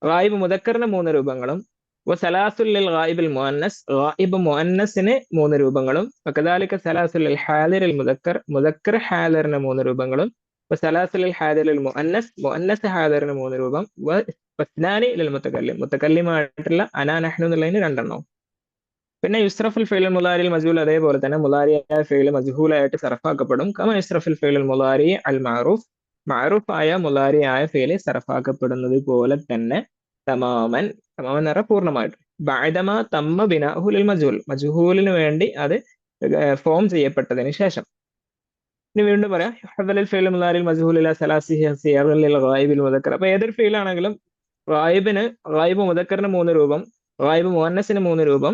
ഗായിബ് മുദക്കറിന് 3 രൂപങ്ങളും വസലാസുൽ ലിൽ ഗായിബിൽ മുഅന്നസ് ഗായിബ് മുഅന്നസിന് 3 രൂപങ്ങളും വകദാലിക സലാസുൽ ലിൽ ഹാദിറിൽ മുദക്കർ മുദക്കർ ഹാദിറിന് 3 രൂപങ്ങളും വസലാസുൽ ലിൽ ഹാദിറിൽ മുഅന്നസ് മുഅന്നസ് ഹാദിറിന് 3 രൂപം വസ്നാനി ലിൽ മുതകല്ലിം മുതകല്ലിമായിട്ടുള്ള അനാ നഹ്നു എന്നുള്ളതിന് 2 എണ്ണം. പിന്നെ യുസ്റഫുൽ ഫിഅൽ മുലാരിൽ മജ്ഹൂൽ അതേപോലെ തന്നെ മുലാരിയായ ഫിഅൽ മജ്ഹൂലായിട്ട് സർഫാക്കപ്പെടും. കമ യുസ്റഫുൽ ഫിഅൽ മുലാരി അൽ മഅറൂഫ് മഅറൂഫ് ആയ മുലാരിയായ ഫിഅൽ സർഫാക്കപ്പെടുന്നത് പോലെ തന്നെ തമാമൻ തമാമൻ എന്ന് പറഞ്ഞാൽ പൂർണ്ണമായിട്ട് ബഅദമ തമ്മ ബിനാഉഹു ലിൽ മജ്ഹൂൽ മജ്ഹൂലിന് വേണ്ടി അത് ഫോം ചെയ്യപ്പെട്ടതിന് ശേഷം. ഇനി വീണ്ടും പറയാം ഹദലൽ ഫിഅൽ മുലാരിൽ മജ്ഹൂൽ ഇലാ സലാസിഹി സിയഗൻ ലിൽ ഗായിബിൽ മുദക്കർ. അപ്പോൾ ഏതൊരു ഫിഅൽ ആണെങ്കിലും ഗായിബ് മുദക്കറിന് 3 രൂപം, ഗായിബ് മുഅന്നസിന് 3 രൂപം,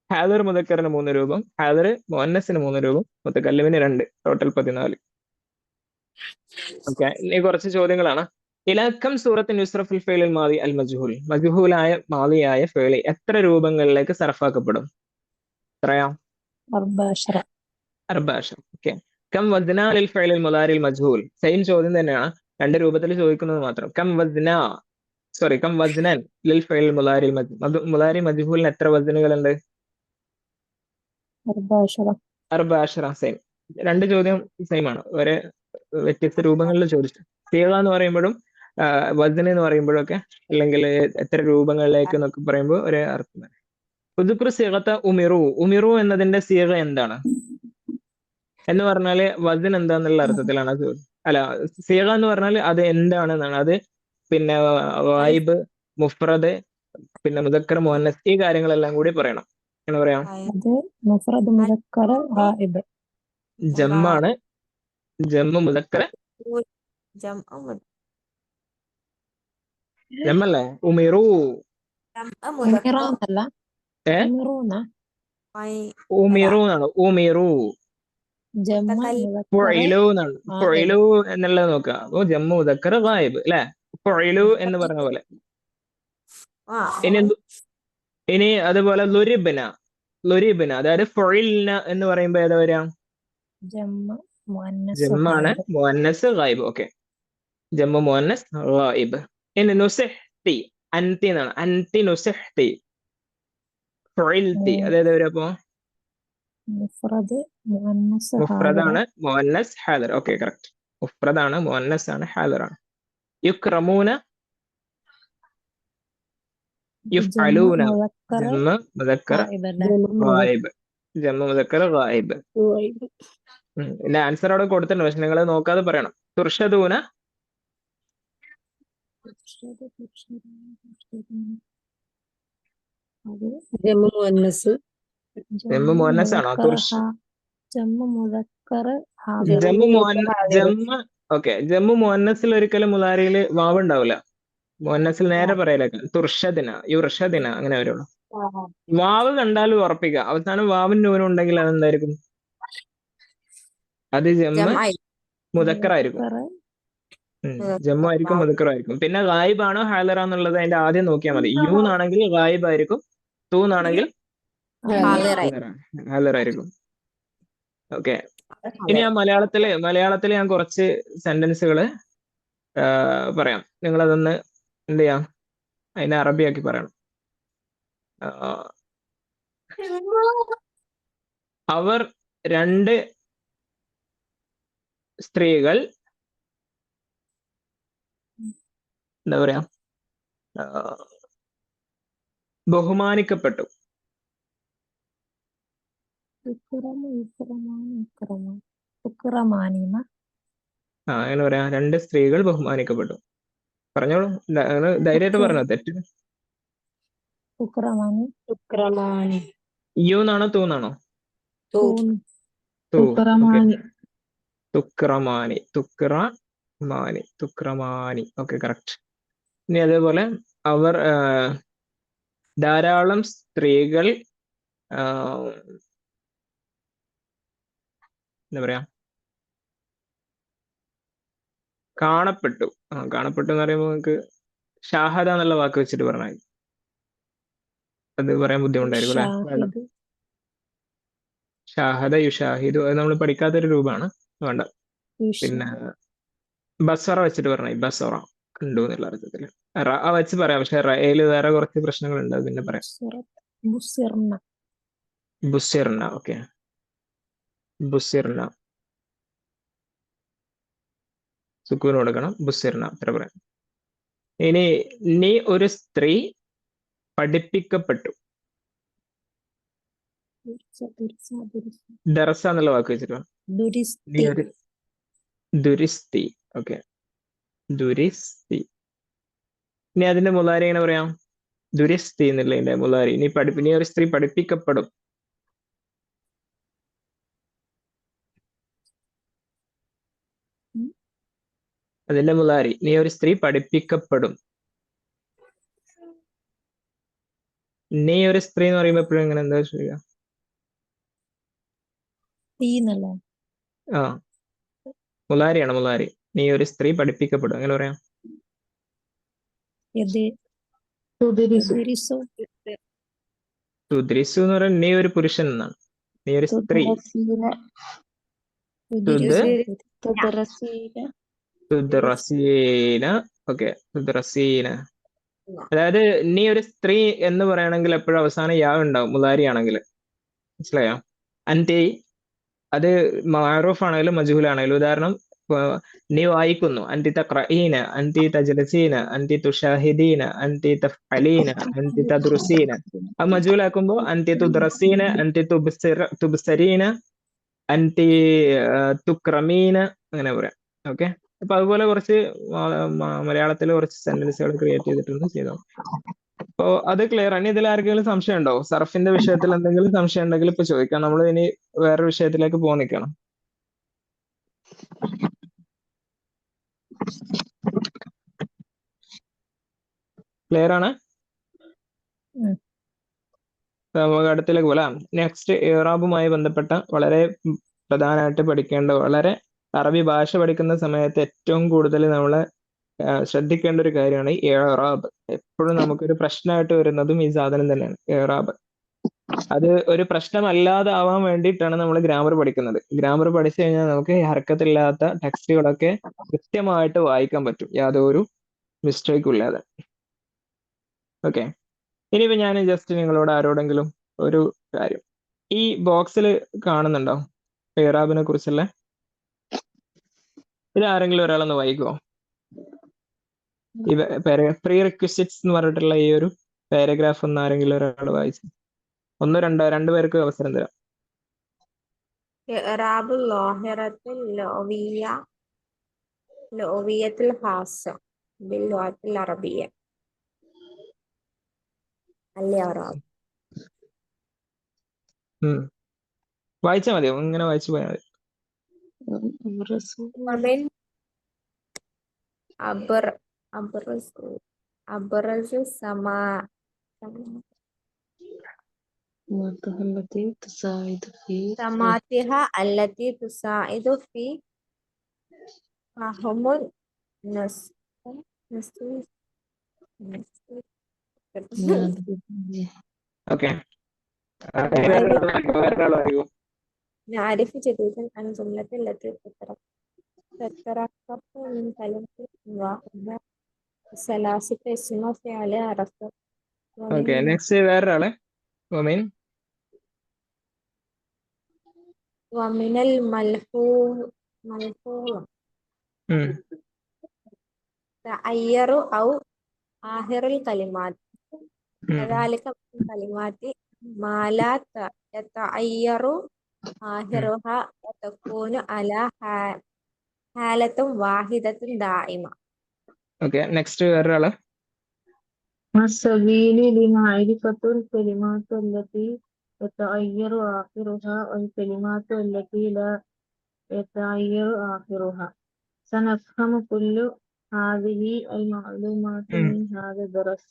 ഹാദിർ മുദക്കറിന് 3 രൂപം, ഹാദിർ മുഅന്നസിന് 3 രൂപം, മുതകല്ലിമിന് 2, ടോട്ടൽ 14. ഓക്കെ, ഇനി കുറച്ച് ചോദ്യങ്ങളാണ്. ഇലക്കം സൂറത്തിൻ യുസ്റഫുൽ ഫിഅലിൽ മാദി അൽ മജ്ഹൂൽ മജ്ഹൂലായ മാദിയായ ഫിഅൽ എത്ര രൂപങ്ങളിലേക്ക് സർഫാക്കപ്പെടും? എത്രയാ? 14. ഓക്കെ. കം വസ്ന ലിൽ ഫിഅലിൽ മുലാരിൽ മജ്ഹൂൽ. സെയിം ചോദ്യം തന്നെയാണ്, 2 രൂപത്തിൽ ചോദിക്കുന്നത് മാത്രം. കം വസ്നൻ ലിൽ ഫിഅലിൽ മുലാരിൽ മുലാരി മജ്ഹൂലിന് എത്ര വസ്നുകളുണ്ട്? 14. സെയിം. 2 ചോദ്യം സെയിം ആണ്, ഒരേ വ്യത്യസ്ത രൂപങ്ങളിൽ ചോദിച്ചു. സീഗ എന്ന് പറയുമ്പോഴും വസ്ന എന്ന് പറയുമ്പോഴും ഒക്കെ, അല്ലെങ്കിൽ എത്ര രൂപങ്ങളിലേക്ക് എന്നൊക്കെ പറയുമ്പോൾ ഒരേ അർത്ഥം തന്നെ. ഉദ്കുർ സീഗത ഉമിറു. ഉമിറു എന്നതിന്റെ സീഗ എന്താണ് എന്ന് പറഞ്ഞാല് വസ്ന എന്താന്നുള്ള അർത്ഥത്തിലാണ് ചോദ്യം. അല്ല, സീഗ എന്ന് പറഞ്ഞാൽ അത് എന്താണെന്നാണ്. അത് പിന്നെ ഗായിബ്, മുഫ്രദ്, പിന്നെ മുദക്കർ, മുഅന്നസ്, ഈ കാര്യങ്ങളെല്ലാം കൂടി പറയണം. എന്ന് പറയാം, ജമ്മാണ്, ജമ്മു മുദക്കർ ജമ്മല്ലേ? ഉമിറു ഉമിറു എന്നാണ്. ഉമിറു ഫുഇലു എന്നാണ്. ഫുഇലു എന്നുള്ളത് നോക്കുക. അപ്പൊ ജമ്മു മുദക്കർ ഗായിബ് അല്ലെ? ഫുഇലു എന്ന് പറഞ്ഞ പോലെ. ഇനി അതുപോലെ ലുരിബ്ന അതായത് ഫുഇൽന എന്ന് പറയുമ്പോ ഏതാ വരിക? ജമ്മാണ്, മുഅന്നസ്, ഗായിബ്. ഓക്കെ, ജമ്മു മുഅന്നസ് ഗായിബ്. ഇനി നുസിഹ്തി അൻതി എന്നാണ്. അൻതി നുസിഹ്തി. ഫുഇൽതി അതേതാ വരിക? അപ്പോ മുഫ്രദാണ്, മുഅന്നസ്, ഹാദിർ. Okay, correct. മുഫ്രദാണ്, മുഅന്നസ് ആണ്, ഹാദിറാണ്. യുക്രമൂന യുഫ്അലൂന ജമ്മു മുദക്കർ ഗായിബ്. ജമ്മു മുദക്കർ ഗായിബ്. പിന്നെ ആൻസർ അവിടെ കൊടുത്തിട്ടുണ്ട്, പക്ഷെ നിങ്ങൾ നോക്കാതെ പറയണം. തുർഷദൂന ജമ്മു മുഅന്നസ്. ജമ്മു മുഅന്നസ് ആണോ? ഓക്കെ, ജമ്മു മുഅന്നസിൽ ഒരിക്കലും മുലാരിയിൽ വാവ് ഉണ്ടാവില്ല. മുഅന്നസിൽ നേരെ പറയലേക്ക തുർഷദിന, യുർഷദിന അങ്ങനെ വരുള്ളൂ. വാവ് കണ്ടാലും ഉറപ്പിക്കുക, അവസാനം വാവും നൂനും ഉണ്ടെങ്കിൽ അതെന്തായിരിക്കും? അത് ജമ്മു മുദക്കറായിരിക്കും. ജമ്മു ആയിരിക്കും, മുദക്കറായിരിക്കും. പിന്നെ ഗായിബാണോ ഹാദിറാന്നുള്ളത് അതിന്റെ ആദ്യം നോക്കിയാൽ മതി. യു എന്നാണെങ്കിൽ ഗായിബ് ആയിരിക്കും, തൂ എന്നാണെങ്കിൽ ഹാദിറായിരിക്കും. ഓക്കെ, ഇനി ഞാൻ മലയാളത്തില് ഞാൻ കുറച്ച് സെന്റൻസുകൾ പറയാം. നിങ്ങളതൊന്ന് എന്ത് ചെയ്യാം, അതിനെ അറബിയാക്കി പറയണം. അവർ 2 സ്ത്രീകൾ എന്താ പറയാ, ബഹുമാനിക്കപ്പെട്ടു. അങ്ങനെ പറയാം, 2 സ്ത്രീകൾ ബഹുമാനിക്കപ്പെട്ടു. പറഞ്ഞോളൂ, ധൈര്യമായിട്ട് പറഞ്ഞോ. തെറ്റ് യു എന്നാണോ തൂ എന്നാണോ? തുക്രമാനി. Okay, correct. ഇനി അതേപോലെ അവർ ധാരാളം സ്ത്രീകൾ എന്താ പറയാ, കാണപ്പെട്ടു. കാണപ്പെട്ടു എന്ന് പറയുമ്പോൾ നമുക്ക് ഷാഹദ എന്നുള്ള വാക്ക് വെച്ചിട്ട് പറഞ്ഞാൽ അത് പറയാൻ ബുദ്ധിമുട്ടായിരിക്കും അല്ലെ? ഷാഹദ, യുഷാഹിദു, അത് നമ്മൾ പഠിക്കാത്തൊരു രൂപമാണ്, വേണ്ട. പിന്നെ ബസറ വെച്ചിട്ട് പറഞ്ഞാൽ ബസറ, കണ്ടു എന്നുള്ള അർത്ഥത്തില്. റ വെച്ച് പറയാം, പക്ഷെ റയില് വേറെ കുറച്ച് പ്രശ്നങ്ങളുണ്ട്, അത് പിന്നെ പറയാം. ബുസിർന. ബുസിർന. ഓക്കെ, ബുസിർന. സുക്കൂൻ കൊടുക്കണം. ബുസിർന അത്ര പറയാം. ഇനി നീ ഒരു സ്ത്രീ പഠിപ്പിക്കപ്പെട്ടു. ദർസ എന്നുള്ള വാക്ക് വെച്ചിട്ട് നീ ദുരിസ്തി. ഒരു ദുരിസ്തി. ഓക്കെ, ദുരിസ്തി. ഇനി അതിന്റെ മുലാരി എങ്ങനെ പറയാം? ദുരിസ്തി എന്നുള്ളതിന്റെ മുലാരി. നീ ഒരു സ്ത്രീ പഠിപ്പിക്കപ്പെടും. അതിന്റെ മുലാരി, നീ ഒരു സ്ത്രീ പഠിപ്പിക്കപ്പെടും. നീ ഒരു സ്ത്രീ എന്ന് പറയുമ്പോ എപ്പോഴും എങ്ങനെ എന്താ ചെയ്യുക? തീന്നല്ലേ? ആ, മുലാരിയാണ് മുലാരി. നീ ഒരു സ്ത്രീ പഠിപ്പിക്കപ്പെടും, എങ്ങനെ പറയാം? തുദിരിസു. തുദ്രിസു എന്ന് പറയാൻ നീ ഒരു പുരുഷൻ എന്നാണ്. നീ ഒരു സ്ത്രീ. തുദ്റസീന. ഓക്കെ, തുദ്റസീന. അതായത് നീ ഒരു സ്ത്രീ എന്ന് പറയുകയാണെങ്കിൽ എപ്പോഴും അവസാനം യാ ഉണ്ടാവും, മുലാരി ആണെങ്കിൽ. മനസ്സിലായോ? അൻതി, അത് മഅറൂഫ് ആണെങ്കിലും മജ്ഹൂൽ ആണെങ്കിലും. ഉദാഹരണം, നീ വായിക്കുന്നു. അൻതി തഖ്റഈന, അൻതി തജ്ലസീന, അൻതി തുഷാഹിദീന, അൻതി തഫ്അലീന, അൻതി തദ്റുസീന. അത് മജ്ഹൂലാക്കുമ്പോൾ അൻതി തുദ്റസീന, അൻതി തുബ്സരീന, അൻതി തുക്രമീന, അങ്ങനെ പറയാം. ഓക്കെ, അപ്പൊ അതുപോലെ കുറച്ച് മലയാളത്തിൽ കുറച്ച് സെന്റൻസുകൾ ക്രിയേറ്റ് ചെയ്തിട്ടുണ്ട്, ചെയ്തോ. അപ്പോ അത് ക്ലിയർ ആണ്. ഇതിൽ ആർക്കെങ്കിലും സംശയം ഉണ്ടോ? സർഫിന്റെ വിഷയത്തിൽ എന്തെങ്കിലും സംശയം ഉണ്ടെങ്കിൽ ഇപ്പൊ ചോദിക്കാം. നമ്മൾ ഇനി വേറെ വിഷയത്തിലേക്ക് പോകാൻ നിൽക്കണം. ക്ലിയർ ആണ്? നമുക്ക് അടുത്തിലേക്ക് പോലാം. നെക്സ്റ്റ്, ഇറാബുമായി ബന്ധപ്പെട്ട വളരെ പ്രധാനമായിട്ട് പഠിക്കേണ്ട, വളരെ അറബി ഭാഷ പഠിക്കുന്ന സമയത്ത് ഏറ്റവും കൂടുതൽ നമ്മൾ ശ്രദ്ധിക്കേണ്ട ഒരു കാര്യമാണ് ഈ ഇറാബ്. എപ്പോഴും നമുക്കൊരു പ്രശ്നമായിട്ട് വരുന്നതും ഈ സാധനം തന്നെയാണ്, ഇറാബ്. അത് ഒരു പ്രശ്നമല്ലാതെ ആവാൻ വേണ്ടിയിട്ടാണ് നമ്മൾ ഗ്രാമർ പഠിക്കുന്നത്. ഗ്രാമർ പഠിച്ചു കഴിഞ്ഞാൽ നമുക്ക് ഹർക്കത്തില്ലാത്ത ടെക്സ്റ്റുകളൊക്കെ കൃത്യമായിട്ട് വായിക്കാൻ പറ്റും, യാതൊരു മിസ്റ്റേക്കും ഇല്ലാതെ. ഓക്കെ, ഇനിയിപ്പോ ഞാൻ ജസ്റ്റ് നിങ്ങളോട് ആരോടെങ്കിലും ഒരു കാര്യം, ഈ ബോക്സിൽ കാണുന്നുണ്ടോ ഇറാബിനെ കുറിച്ചുള്ള? ഇത് ആരെങ്കിലും ഒരാളൊന്ന് വായിക്കുമോ? ഈ പ്രീ റിക്വസിറ്റ്സ് എന്ന് പറഞ്ഞിട്ടുള്ള ഈ ഒരു പാരഗ്രാഫ് ഒന്ന് ആരെങ്കിലും ഒരാൾ വായിച്ചു? ഒന്നോ രണ്ടോ പേർക്ക് അവസരം തരാം. ഇഅ്റാബുൽ ളാഹിറത്തുൽ ലൗവിയത്തുൽ ഖാസ്സ ബിൽ ലുഗത്തിൽ അറബിയ്യ. അൽ-ഇഅ്റാബ്. വായിച്ചാൽ മതിയോ? ഇങ്ങനെ വായിച്ചു പോയാൽ മതി. ومن أبرز السماء سماتها التي تساعد في فهم ഓക്കെ, വേറൊരാൾ വായിക്കൂ. نعرف جديدا عن جملة التي تتركب من كلمة واحدة ثلاثة اسم وفعل عرفت. ഓക്കെ, നെക്സ്റ്റ് വേറൊരാളെ. ومن الملحوظ تعير أو آخر الكلمات كذلك من الكلمات ما لا يتعير آخرها وتكون على حالة واحدة دائمة. ഓക്കെ, നെക്സ്റ്റ് വേറൊരാളെ. السبيل لمعرفة الكلمات التي يتغير آخرها والكلمات التي لا يتغير آخرها. سنفهم كل هذه المعلومات من هذا الدرس.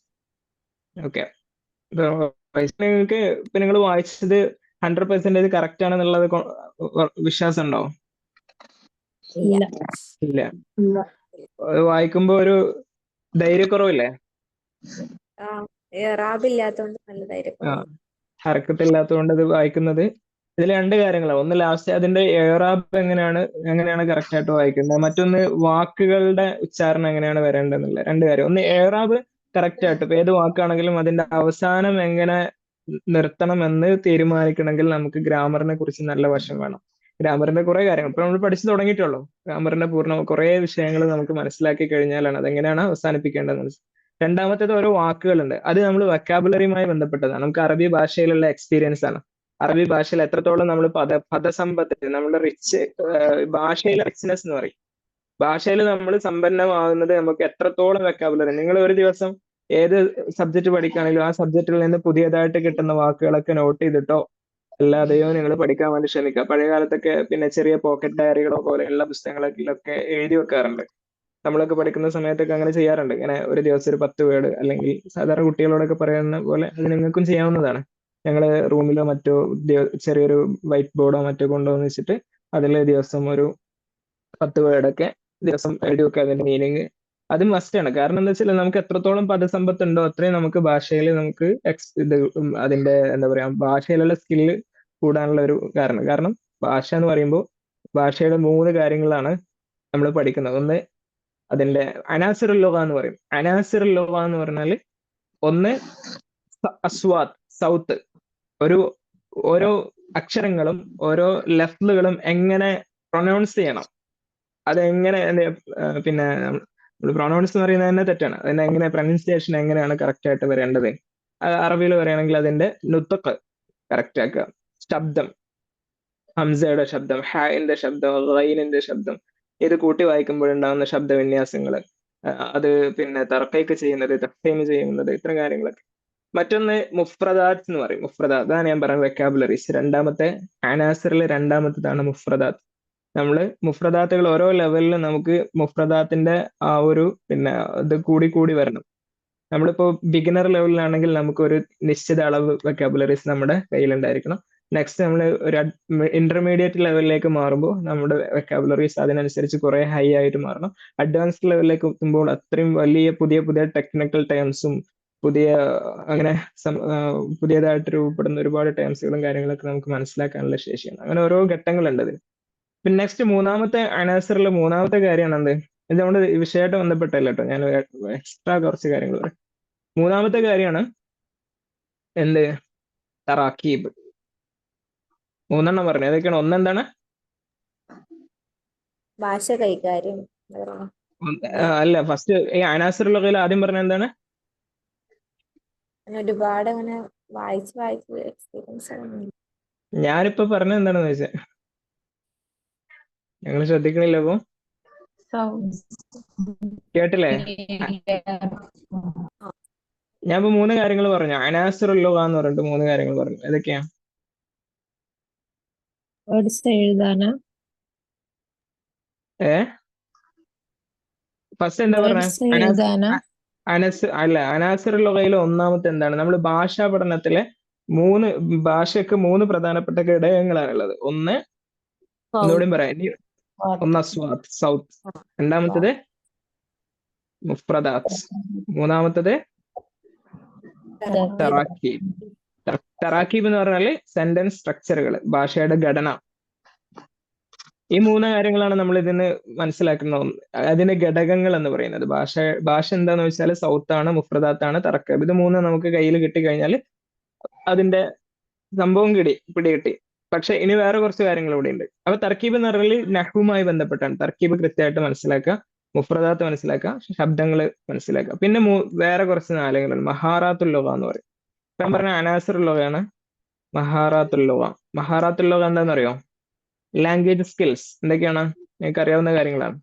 ഓക്കെ, നിങ്ങൾക്ക് ഇപ്പൊ നിങ്ങൾ വായിച്ചത് 100% കറക്റ്റ് ആണെന്നുള്ളത് വിശ്വാസം ഉണ്ടോ? ഇല്ല. വായിക്കുമ്പോ ഒരു ധൈര്യക്കുറവില്ലേ? ഇറാബില്ലാത്തതുകൊണ്ട് നല്ല ധൈര്യം. ഹർക്കത്തില്ലാത്തതുകൊണ്ട് അത് വായിക്കുന്നത് ഇതിൽ രണ്ട് കാര്യങ്ങളാണ്. ഒന്ന് ലാസ്റ്റ് അതിന്റെ ഏറാബ് എങ്ങനെയാണ് കറക്റ്റ് ആയിട്ട് വായിക്കുന്നത്, മറ്റൊന്ന് വാക്കുകളുടെ ഉച്ചാരണം എങ്ങനെയാണ് വരേണ്ടതെന്നുള്ള രണ്ട് കാര്യം. ഒന്ന് ഏറാബ് കറക്റ്റ് ആയിട്ട് ഇപ്പൊ ഏത് വാക്കാണെങ്കിലും അതിന്റെ അവസാനം എങ്ങനെ നിർത്തണം എന്ന് തീരുമാനിക്കണമെങ്കിൽ നമുക്ക് ഗ്രാമറിനെ കുറിച്ച് നല്ല വശം വേണം. ഗ്രാമറിന്റെ കുറെ കാര്യങ്ങൾ ഇപ്പൊ നമ്മൾ പഠിച്ചു തുടങ്ങിയിട്ടുള്ളൂ. ഗ്രാമറിന്റെ കുറെ വിഷയങ്ങൾ നമുക്ക് മനസ്സിലാക്കി കഴിഞ്ഞാലാണ് അതെങ്ങനെയാണ് അവസാനിപ്പിക്കേണ്ടത്. രണ്ടാമത്തേത് ഓരോ വാക്കുകളുണ്ട്, അത് നമ്മൾ വൊക്കാബുലറിയുമായി ബന്ധപ്പെട്ടതാണ്. നമുക്ക് അറബി ഭാഷയിലുള്ള എക്സ്പീരിയൻസ് ആണ്. അറബി ഭാഷയിൽ എത്രത്തോളം നമ്മൾ പദസമ്പത്ത്, നമ്മുടെ ഭാഷയിലെ റിച്ച്നെസ് എന്ന് പറയും. ഭാഷയിൽ നമ്മൾ സമ്പന്നമാകുന്നത് നമുക്ക് എത്രത്തോളം വെക്കാബുലറി. നിങ്ങൾ ഒരു ദിവസം ഏത് സബ്ജക്ട് പഠിക്കുകയാണെങ്കിലും ആ സബ്ജക്റ്റിൽ നിന്ന് പുതിയതായിട്ട് കിട്ടുന്ന വാക്കുകളൊക്കെ നോട്ട് ചെയ്തിട്ടോ അല്ലാതെയോ നിങ്ങൾ പഠിക്കാൻ വേണ്ടി ശ്രമിക്കുക. പഴയ കാലത്തൊക്കെ പിന്നെ ചെറിയ പോക്കറ്റ് ഡയറികളോ പോലെയുള്ള പുസ്തകങ്ങളിലൊക്കെ എഴുതി വെക്കാറുണ്ട്. നമ്മളൊക്കെ പഠിക്കുന്ന സമയത്തൊക്കെ അങ്ങനെ ചെയ്യാറുണ്ട്. ഇങ്ങനെ ഒരു ദിവസം ഒരു 10 വേർഡ്, അല്ലെങ്കിൽ സാധാരണ കുട്ടികളോടൊക്കെ പറയുന്ന പോലെ അത് നിങ്ങൾക്കും ചെയ്യാവുന്നതാണ്. ഞങ്ങൾ റൂമിലോ മറ്റോ ചെറിയൊരു വൈറ്റ് ബോർഡോ മറ്റോ കൊണ്ടുവന്ന് വെച്ചിട്ട് അതിൽ ദിവസം ഒരു 10 വേർഡൊക്കെ ദിവസം എഴുതി വെക്കുക. അതിന്റെ മീനിങ് അത് മസ്റ്റ് ആണ്. കാരണം എന്താ വെച്ചാൽ നമുക്ക് എത്രത്തോളം പദസമ്പത്ത് ഉണ്ടോ അത്രയും നമുക്ക് ഭാഷയിൽ നമുക്ക് അതിന്റെ എന്താ പറയാ ഭാഷയിലുള്ള സ്കില്ല് കൂടാനുള്ള ഒരു കാരണം ഭാഷ എന്ന് പറയുമ്പോൾ ഭാഷയുടെ 3 കാര്യങ്ങളാണ് നമ്മൾ പഠിക്കുന്നത്. ഒന്ന് അതിന്റെ അനാസിറുൽ ലുഗ എന്ന് പറയും. അനാസിറുൽ ലുഗ എന്ന് പറഞ്ഞാൽ ഒന്ന് അസ്വാദ്, സൗത്ത്, ഓരോ അക്ഷരങ്ങളും ഓരോ ലഫ്ലുകളും എങ്ങനെ പ്രൊനൗൺസ് ചെയ്യണം, അതെങ്ങനെ പിന്നെ പ്രൊനൗൺസ് എന്ന് പറയുന്നത് തന്നെ തെറ്റാണ്. അതിന്റെ എങ്ങനെ പ്രൊനൗൺസിയേഷൻ എങ്ങനെയാണ് കറക്റ്റ് ആയിട്ട് വരേണ്ടത്. അറബിയിൽ പറയുകയാണെങ്കിൽ അതിന്റെ നുത്തഖ് കറക്റ്റ് ആക്കുക, ശബ്ദം, ഹംസയുടെ ശബ്ദം, ഹായിന്റെ ശബ്ദം, ഗൈനിന്റെ ശബ്ദം, ഇത് കൂട്ടി വായിക്കുമ്പോഴുണ്ടാകുന്ന ശബ്ദവിന്യാസങ്ങൾ, അത് പിന്നെ തർക്കയ്ക്ക് ചെയ്യുന്നത്, തഫ്ഹീം ചെയ്യുന്നത്, ഇത്തരം കാര്യങ്ങളൊക്കെ. മറ്റൊന്ന് മുഫ്രദാത്ത് എന്ന് പറയും. മുഫ്രദാത്ത് അതാണ് ഞാൻ പറഞ്ഞ വെക്കാബുലറീസ്. രണ്ടാമത്തെ അനാസിറിൽ രണ്ടാമത്തേതാണ് മുഫ്രദാത്ത്. നമ്മള് മുഫ്രദാത്തുകൾ ഓരോ ലെവലിലും നമുക്ക് മുഫ്രദാത്തിന്റെ ആ ഒരു പിന്നെ ഇത് കൂടി വരണം. നമ്മളിപ്പോ ബിഗിനർ ലെവലിലാണെങ്കിൽ നമുക്ക് ഒരു നിശ്ചിത അളവ് വെക്കാബുലറീസ് നമ്മുടെ കയ്യിലുണ്ടായിരിക്കണം. നെക്സ്റ്റ് നമ്മൾ ഒരു ഇന്റർമീഡിയറ്റ് ലെവലിലേക്ക് മാറുമ്പോൾ നമ്മുടെ വെക്കാബുലറീസ് അതിനനുസരിച്ച് കുറെ ഹൈ ആയിട്ട് മാറണം. അഡ്വാൻസ്ഡ് ലെവലിലേക്ക് എത്തുമ്പോൾ അത്രയും വലിയ പുതിയ ടെക്നിക്കൽ ടേംസും അങ്ങനെ പുതിയതായിട്ട് രൂപപ്പെടുന്ന ഒരുപാട് ടേംസുകളും കാര്യങ്ങളൊക്കെ നമുക്ക് മനസ്സിലാക്കാനുള്ള ശേഷിയാണ്. അങ്ങനെ ഓരോ ഘട്ടങ്ങളുണ്ട് അതിന്. പിന്നെ നെക്സ്റ്റ് മൂന്നാമത്തെ അനാസറിലെ മൂന്നാമത്തെ കാര്യമാണ് എന്ത്, ഇത് നമ്മുടെ വിഷയമായിട്ട് ബന്ധപ്പെട്ടല്ല കേട്ടോ, ഞാൻ എക്സ്ട്രാ കുറച്ച് കാര്യങ്ങൾ പറയാം. മൂന്നാമത്തെ കാര്യമാണ് എന്ത്, തറാക്കീബ്. 3 പറഞ്ഞു. ഏതൊക്കെയാണ്? ഒന്നെന്താണ്? ഭാഷ കൈകാര്യം. അല്ല, ഫസ്റ്റ് ഈ അനാസറുള്ള ആദ്യം പറഞ്ഞ എന്താണ്? ഒരുപാട് അങ്ങനെ വായിച്ച് എക്സ്പീരിയൻസ്. ഞാനിപ്പോ പറഞ്ഞത് എന്താണെന്ന് വെച്ചാൽ ഞങ്ങൾ ശ്രദ്ധിക്കണില്ല. അപ്പൊ കേട്ടില്ലേ? ഞാൻ ഇപ്പൊ 3 കാര്യങ്ങൾ പറഞ്ഞു. അനാസിറുൽ ലുഗ എന്ന് പറഞ്ഞിട്ട് 3 കാര്യങ്ങൾ പറഞ്ഞു. ഏതൊക്കെയാ? എഴുതാനാ? ഫസ്റ്റ് എന്താ പറഞ്ഞ? അനാസിറുൽ ലുഗയിലെ ഒന്നാമത്തെ എന്താണ്? നമ്മൾ ഭാഷാ പഠനത്തിലെ 3 ഭാഷയ്ക്ക് 3 പ്രധാനപ്പെട്ട ഘടകങ്ങളാണുള്ളത്. ഒന്നുകൂടി പറയാം. ഒന്ന് അസ്വാദ്, സൗത്ത്. രണ്ടാമത്തത് മുഫ്രദാത്ത്. മൂന്നാമത്തത് തറാക്കീബ്. തറാക്കീബ് എന്ന് പറഞ്ഞാല് സെന്റൻസ് സ്ട്രക്ചറുകൾ, ഭാഷയുടെ ഘടന. ഈ 3 കാര്യങ്ങളാണ് നമ്മൾ ഇതിന് മനസ്സിലാക്കുന്നത്. അതിന്റെ ഘടകങ്ങൾ എന്ന് പറയുന്നത്. ഭാഷ എന്താന്ന് വെച്ചാൽ സൗത്താണ്, മുഫ്രദാത്താണ്, തറക്കീബ്. ഇത് 3 നമുക്ക് കയ്യിൽ കിട്ടിക്കഴിഞ്ഞാൽ അതിന്റെ സംഭവം പിടികിട്ടി. പക്ഷെ ഇനി വേറെ കുറച്ച് കാര്യങ്ങൾ ഇവിടെ ഉണ്ട്. അപ്പൊ തർക്കീബ് എന്ന് പറഞ്ഞാൽ നഹ്വുമായി ബന്ധപ്പെട്ടാണ്. തർക്കീബ് കൃത്യമായിട്ട് മനസ്സിലാക്കുക, മുഫ്രദാത്ത് മനസ്സിലാക്കുക, ശബ്ദങ്ങൾ മനസ്സിലാക്കുക. പിന്നെ വേറെ കുറച്ച് നാലുകളുണ്ട്. മഹാറാത്തുൽ ലുഗ എന്ന് പറയും. ഇപ്പം പറഞ്ഞ അനാസിറുൽ ലുഗയാണ് മഹാറാത്തുൽ ലുഗ. മഹാറാത്തുൽ ലുഗ എന്താണെന്നറിയോ? Language skills. എന്തൊക്കെയാണ്? നിങ്ങൾക്ക് അറിയാവുന്ന കാര്യങ്ങളാണ്.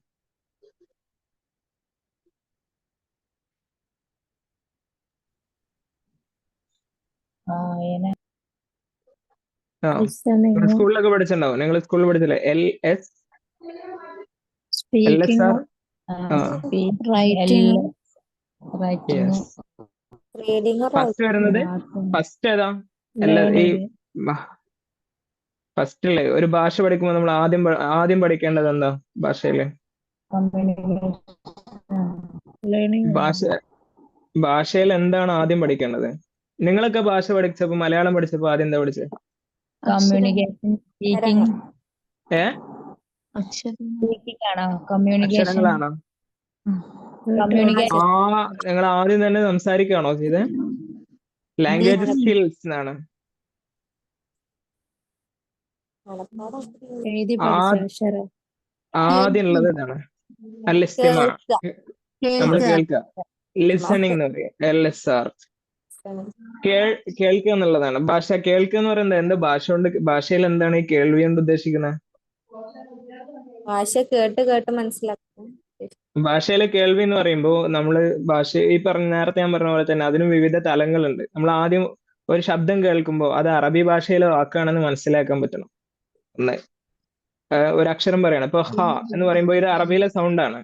സ്കൂളിലൊക്കെ പഠിച്ചിട്ടുണ്ടാവും. നിങ്ങൾ സ്കൂളിൽ പഠിച്ചില്ലേ? LS, LSR. ഫസ്റ്റ് വരുന്നത് ഫസ്റ്റ് ഏതാ? ഈ ഫസ്റ്റില് ഒരു ഭാഷ പഠിക്കുമ്പോൾ നമ്മൾ ആദ്യം പഠിക്കേണ്ടത് എന്താ? ഭാഷയില് ഭാഷയിൽ എന്താണ് ആദ്യം പഠിക്കേണ്ടത്? നിങ്ങളൊക്കെ ഭാഷ പഠിച്ചപ്പോ, മലയാളം പഠിച്ചപ്പോ ആദ്യം എന്താ പഠിച്ചത്? കമ്മ്യൂണിക്കേഷൻ സ്പീക്കിംഗ് ഏ സ്പീക്കിംഗ് ആണോ കമ്മ്യൂണിക്കേഷൻ അക്ഷരങ്ങളാണോ? കമ്മ്യൂണിക്കേഷൻ നിങ്ങൾ ആദ്യം തന്നെ സംസാരിക്കുകയാണോ ചെയ്തേ? ലാംഗ്വേജ് സ്കിൽസ് എന്നാണ് മനപ്പാടം എഴുതി ആ പഠിച്ച അക്ഷരം ആദ്യം ഉള്ളത് ഇതാണ്. അലിസ്തിമ, നമ്മൾ കേൾക്കുക. ലിസണിങ് എന്ന് പറയും, LSR. കേൾക്കുക എന്നുള്ളതാണ്. ഭാഷ കേൾക്കുക എന്ന് പറയുന്നത് എന്ത്? ഭാഷ കൊണ്ട്, ഭാഷയിൽ എന്താണ് ഈ കേൾവി കൊണ്ട് ഉദ്ദേശിക്കുന്നത്? ഭാഷ കേട്ട് കേട്ട് മനസ്സിലാക്കും. ഭാഷയിലെ കേൾവി എന്ന് പറയുമ്പോൾ നമ്മള് ഭാഷ ഈ നേരത്തെ ഞാൻ പറഞ്ഞ പോലെ തന്നെ അതിന് വിവിധ തലങ്ങളുണ്ട്. നമ്മൾ ആദ്യം ഒരു ശബ്ദം കേൾക്കുമ്പോൾ അത് അറബി ഭാഷയിലെ വാക്കാണെന്ന് മനസ്സിലാക്കാൻ പറ്റണം. ഒന്ന് ഒരു അക്ഷരം പറയണം. ഇപ്പൊ ഹ എന്ന് പറയുമ്പോൾ ഇത് അറബിയിലെ സൗണ്ട് ആണ്,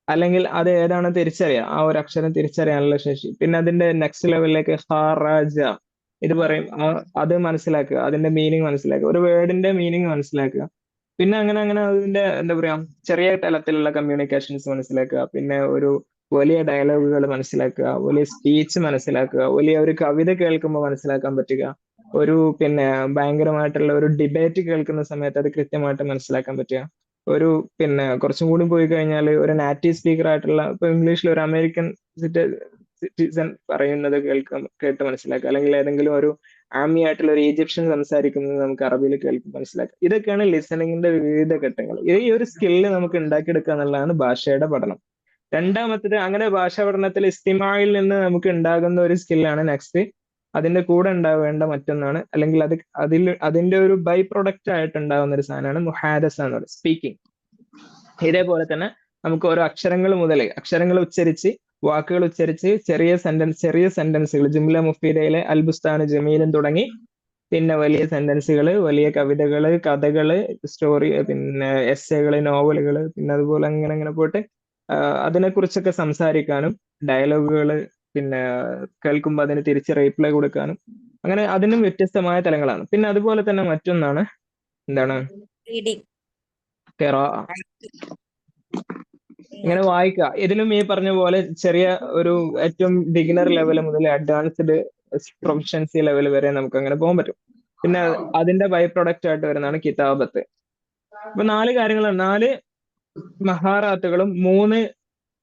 അല്ലെങ്കിൽ അത് ഏതാണ് തിരിച്ചറിയാം, ആ ഒരു അക്ഷരം തിരിച്ചറിയാനുള്ള ശേഷി. പിന്നെ അതിന്റെ നെക്സ്റ്റ് ലെവലിലേക്ക് ഖറജ ഇത് പറയും, അത് മനസ്സിലാക്കുക, അതിന്റെ മീനിങ് മനസ്സിലാക്കുക, ഒരു വേർഡിന്റെ മീനിങ് മനസ്സിലാക്കുക. പിന്നെ അങ്ങനെ അങ്ങനെ അതിന്റെ എന്താ പറയാ ചെറിയ തലത്തിലുള്ള കമ്മ്യൂണിക്കേഷൻസ് മനസ്സിലാക്കുക. പിന്നെ ഒരു വലിയ ഡയലോഗുകൾ മനസ്സിലാക്കുക, വലിയ സ്പീച്ച് മനസ്സിലാക്കുക, വലിയ ഒരു കവിത കേൾക്കുമ്പോൾ മനസ്സിലാക്കാൻ പറ്റുക, ഒരു പിന്നെ ഭയങ്കരമായിട്ടുള്ള ഒരു ഡിബേറ്റ് കേൾക്കുന്ന സമയത്ത് അത് കൃത്യമായിട്ട് മനസ്സിലാക്കാൻ പറ്റുക, ഒരു പിന്നെ കുറച്ചും കൂടി പോയി കഴിഞ്ഞാൽ ഒരു നാറ്റീവ് സ്പീക്കർ ആയിട്ടുള്ള ഇപ്പൊ ഇംഗ്ലീഷിൽ ഒരു അമേരിക്കൻ സിറ്റിസൺ പറയുന്നത് കേട്ട് മനസ്സിലാക്കുക, അല്ലെങ്കിൽ ഏതെങ്കിലും ഒരു ആമി ആയിട്ടുള്ള ഒരു ഈജിപ്ഷ്യൻ സംസാരിക്കുന്നത് നമുക്ക് അറബിയിൽ കേൾക്കും മനസ്സിലാക്കുക. ഇതൊക്കെയാണ് ലിസണിങ്ങിന്റെ വിവിധ ഘട്ടങ്ങൾ. ഈ ഒരു സ്കില്ല് നമുക്ക് ഉണ്ടാക്കിയെടുക്കുക എന്നുള്ളതാണ് ഭാഷയുടെ പഠനം. രണ്ടാമത്തത്, അങ്ങനെ ഭാഷാ പഠനത്തിൽ ഇസ്തിമായിൽ നിന്ന് നമുക്ക് ഉണ്ടാകുന്ന ഒരു സ്കില്ലാണ് നെക്സ്റ്റ്. അതിന്റെ കൂടെ ഉണ്ടാവേണ്ട മറ്റൊന്നാണ്, അല്ലെങ്കിൽ അതിന്റെ ഒരു ബൈ പ്രൊഡക്റ്റ് ആയിട്ട് ഉണ്ടാകുന്ന ഒരു സാധനമാണ് മുഹാദസ എന്ന് പറയുന്നത്, സ്പീക്കിംഗ്. ഇതേപോലെ തന്നെ നമുക്ക് ഓരോ അക്ഷരങ്ങൾ ഉച്ചരിച്ച്, വാക്കുകൾ ഉച്ചരിച്ച് ചെറിയ സെന്റൻസുകൾ, ജുംല മുഫീദയിലെ അൽബുസ്താൻ ജമീലും തുടങ്ങി പിന്നെ വലിയ സെന്റൻസുകൾ, വലിയ കവിതകള്, കഥകള്, സ്റ്റോറി, പിന്നെ എസ്സേകള്, നോവലുകള്, പിന്നെ അതുപോലെ അങ്ങനെ അങ്ങനെ പോയിട്ട് അതിനെക്കുറിച്ചൊക്കെ സംസാരിക്കാനും, ഡയലോഗുകൾ പിന്നെ കേൾക്കുമ്പോൾ അതിന് തിരിച്ച് റീപ്ലൈ കൊടുക്കാനും, അങ്ങനെ അതിനും വ്യത്യസ്തമായ തലങ്ങളാണ്. പിന്നെ അതുപോലെ തന്നെ മറ്റൊന്നാണ് എന്താണ് റീഡിങ്. ഖിറാഅ. ഇങ്ങനെ വായിക്കുക. ഇതിലും ഈ പറഞ്ഞ പോലെ ചെറിയ ഒരു ഏറ്റവും ബിഗിനർ ലെവൽ മുതൽ അഡ്വാൻസ്ഡ് പ്രൊഫഷൻസി ലെവൽ വരെ നമുക്ക് അങ്ങനെ പോകാൻ പറ്റും. പിന്നെ അതിന്റെ ബൈ പ്രൊഡക്റ്റ് ആയിട്ട് വരുന്നതാണ് കിതാബത്ത്. ഇപ്പൊ 4 കാര്യങ്ങളാണ്, 4 മഹാറാത്തുകളും 3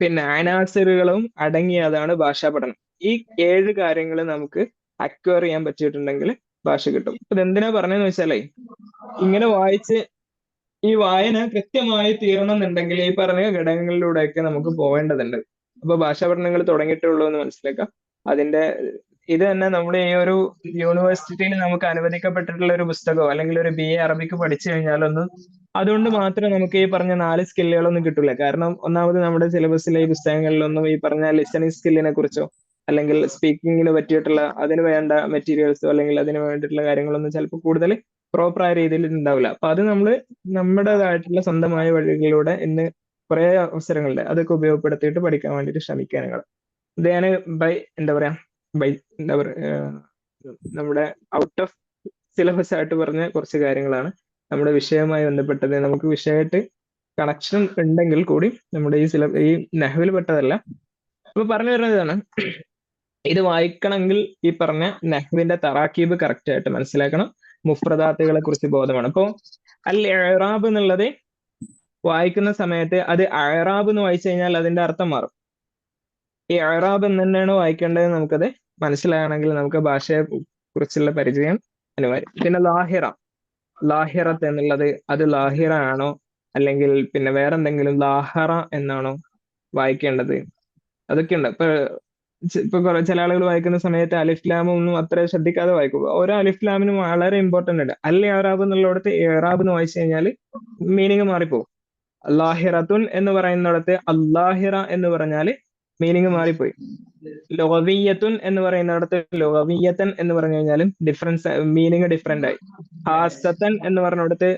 പിന്നെ അനാസിറുകളും അടങ്ങിയതാണ് ഭാഷാ പഠനം. ഈ 7 കാര്യങ്ങൾ നമുക്ക് അക്വയർ ചെയ്യാൻ പറ്റിയിട്ടുണ്ടെങ്കിൽ ഭാഷ കിട്ടും. ഇത് എന്തിനാ പറഞ്ഞതെന്ന് വെച്ചാലേ, ഇങ്ങനെ വായിച്ച് ഈ വായന കൃത്യമായി തീരണം എന്നുണ്ടെങ്കിൽ ഈ പറഞ്ഞ ഘടകങ്ങളിലൂടെയൊക്കെ നമുക്ക് പോവേണ്ടതുണ്ട്. അപ്പൊ ഭാഷാ പഠനങ്ങൾ തുടങ്ങിയിട്ടുള്ളൂ എന്ന് മനസ്സിലാക്കാം. അതിന്റെ ഇത് തന്നെ നമ്മൾ ഈ ഒരു യൂണിവേഴ്സിറ്റിയിൽ നമുക്ക് അനുവദിക്കപ്പെട്ടിട്ടുള്ള ഒരു പുസ്തകമോ അല്ലെങ്കിൽ ഒരു BA അറബിക്ക് പഠിച്ചു കഴിഞ്ഞാലൊന്നും അതുകൊണ്ട് മാത്രം നമുക്ക് ഈ പറഞ്ഞ 4 സ്കില്ലുകളൊന്നും കിട്ടില്ല. കാരണം ഒന്നാമത് നമ്മുടെ സിലബസിലെ ഈ പുസ്തകങ്ങളിലൊന്നും ഈ പറഞ്ഞ ലിസണിങ് സ്കില്ലിനെ കുറിച്ചോ അല്ലെങ്കിൽ സ്പീക്കിങ്ങിന് പറ്റിയിട്ടുള്ള അതിന് വേണ്ട മെറ്റീരിയൽസോ അല്ലെങ്കിൽ അതിന് വേണ്ടിയിട്ടുള്ള കാര്യങ്ങളൊന്നും ചിലപ്പോൾ കൂടുതൽ പ്രോപ്പറായ രീതിയിൽ ഉണ്ടാവില്ല. അപ്പൊ അത് നമ്മൾ നമ്മുടേതായിട്ടുള്ള സ്വന്തമായ വഴികളിലൂടെ ഇന്ന് കുറെ അവസരങ്ങളുണ്ട്, അതൊക്കെ ഉപയോഗപ്പെടുത്തിയിട്ട് പഠിക്കാൻ വേണ്ടിയിട്ട് ശ്രമിക്കുക നിങ്ങൾ. ഇത് ഞാൻ എന്താ പറയാ നമ്മുടെ ഔട്ട് ഓഫ് സിലബസ് ആയിട്ട് പറഞ്ഞ കുറച്ച് കാര്യങ്ങളാണ്. നമ്മുടെ വിഷയവുമായി ബന്ധപ്പെട്ടത് നമുക്ക് വിഷയമായിട്ട് കണക്ഷൻ ഉണ്ടെങ്കിൽ കൂടി നമ്മുടെ ഈ നഹ്വിൽ പെട്ടതല്ല. അപ്പൊ പറഞ്ഞു വരുന്നത് ഇതാണ്, ഇത് വായിക്കണമെങ്കിൽ ഈ പറഞ്ഞ നഹ്വിന്റെ തറാക്കീബ് കറക്റ്റ് ആയിട്ട് മനസ്സിലാക്കണം, മുഫ്രദാത്തുകളെ കുറിച്ച് ബോധമാണ്. അപ്പോ അൽ ഇറാബ് എന്നുള്ളത് വായിക്കുന്ന സമയത്ത് അത് അറാബ് എന്ന് വായിച്ചു കഴിഞ്ഞാൽ അതിന്റെ അർത്ഥം മാറും. ഈ അറാബ് എന്ന് തന്നെയാണ് വായിക്കേണ്ടത് നമുക്കത് മനസ്സിലാകണമെങ്കിൽ നമുക്ക് ഭാഷയെ കുറിച്ചുള്ള പരിചയം അനിവാര്യം. പിന്നെ ലാഹിറത്ത് എന്നുള്ളത് അത് ലാഹിറ ആണോ അല്ലെങ്കിൽ പിന്നെ വേറെന്തെങ്കിലും ലാഹറ എന്നാണോ വായിക്കേണ്ടത്, അതൊക്കെയുണ്ട്. ഇപ്പൊ ചില ആളുകൾ വായിക്കുന്ന സമയത്ത് അലിഫ്ലാമും ഒന്നും അത്ര ശ്രദ്ധിക്കാതെ വായിക്കും. ഓരോ അലിഫ്ലാമിനും വളരെ ഇമ്പോർട്ടന്റ് ഉണ്ട്. അൽ ഇറാബ് എന്നുള്ളിടത്ത് ഇറാബ് എന്ന് വായിച്ചു കഴിഞ്ഞാൽ മീനിങ് മാറിപ്പോകും. ലാഹിറത്തുൻ എന്ന് പറയുന്നിടത്ത് അല്ലാഹിറ എന്ന് പറഞ്ഞാൽ മീനിങ് മാറിപ്പോയി. ലൊഗവിയ്യത്തുൻ എന്ന് പറയുന്നിടത്ത് ലൊഗവിയ്യത്തൻ എന്ന് പറഞ്ഞു കഴിഞ്ഞാലും മീനിങ് ഡിഫറെന്റ് ആയി. ഹാസത്തൻ എന്ന് പറഞ്ഞിടത്ത്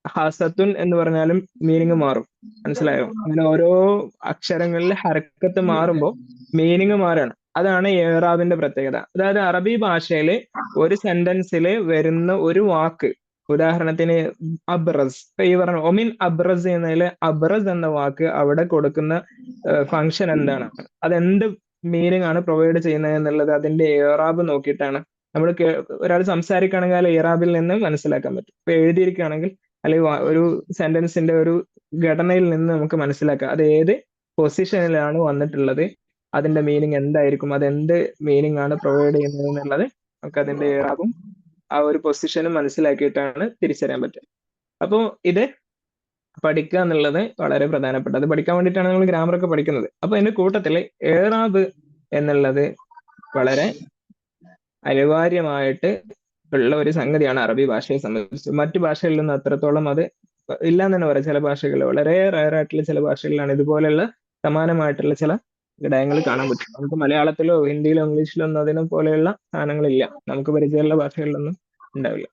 ഹാസത്തുൻ എന്ന് പറഞ്ഞാലും മീനിങ് മാറും. മനസ്സിലായോ? അങ്ങനെ ഓരോ അക്ഷരങ്ങളിൽ ഹർക്കത്ത് മാറുമ്പോൾ മീനിങ് മാറാണ്. അതാണ് ഇറാബിന്റെ പ്രത്യേകത. അതായത് അറബി ഭാഷയിൽ ഒരു സെന്റൻസിൽ വരുന്ന ഒരു വാക്ക്, ഉദാഹരണത്തിന് അബ്രസ്, ഈ പറഞ്ഞ ഒമിൻ അബ്രസ് എന്നതിൽ അബ്രസ് എന്ന വാക്ക് അവിടെ കൊടുക്കുന്ന ഫങ്ഷൻ എന്താണ്, അതെന്ത് മീനിങ് ആണ് പ്രൊവൈഡ് ചെയ്യുന്നത് എന്നുള്ളത് അതിന്റെ ഇറാബ് നോക്കിയിട്ടാണ് നമ്മൾ ഒരാൾ സംസാരിക്കുകയാണെങ്കിൽ ഇറാബിൽ നിന്ന് മനസ്സിലാക്കാൻ പറ്റും. ഇപ്പൊ എഴുതിയിരിക്കുകയാണെങ്കിൽ അല്ലെങ്കിൽ ഒരു സെന്റൻസിന്റെ ഒരു ഘടനയിൽ നിന്ന് നമുക്ക് മനസ്സിലാക്കാം അത് ഏത് പൊസിഷനിലാണ് വന്നിട്ടുള്ളത്, അതിന്റെ മീനിങ് എന്തായിരിക്കും, അത് എന്ത് മീനിങ് ആണ് പ്രൊവൈഡ് ചെയ്യുന്നത് എന്നുള്ളത് നമുക്ക് അതിന്റെ ഇറാബും ആ ഒരു പൊസിഷനും മനസ്സിലാക്കിയിട്ടാണ് തിരിച്ചറിയാൻ പറ്റുക. അപ്പോൾ ഇത് പഠിക്കുക എന്നുള്ളത് വളരെ പ്രധാനപ്പെട്ടത്. അത് പഠിക്കാൻ വേണ്ടിയിട്ടാണ് നമ്മൾ ഗ്രാമർ ഒക്കെ പഠിക്കുന്നത്. അപ്പൊ അതിന്റെ കൂട്ടത്തിൽ ഏറാബ് എന്നുള്ളത് വളരെ അനിവാര്യമായിട്ട് ഉള്ള ഒരു സംഗതിയാണ് അറബി ഭാഷയെ സംബന്ധിച്ച്. മറ്റു ഭാഷകളിൽ നിന്ന് അത്രത്തോളം അത് ഇല്ല എന്ന് തന്നെ പറയാം. ചില ഭാഷകളിൽ വളരെ റയർ ആയിട്ടുള്ള ചില ഭാഷകളിലാണ് ഇതുപോലെയുള്ള സമാനമായിട്ടുള്ള ചില ഘടകങ്ങൾ കാണാൻ പറ്റും. നമുക്ക് മലയാളത്തിലോ ഹിന്ദിയിലോ ഇംഗ്ലീഷിലോ ഒന്നും അതിനെ പോലെയുള്ള സാധനങ്ങളില്ല, നമുക്ക് പരിചയമുള്ള ഭാഷകളിലൊന്നും ഉണ്ടാവില്ല.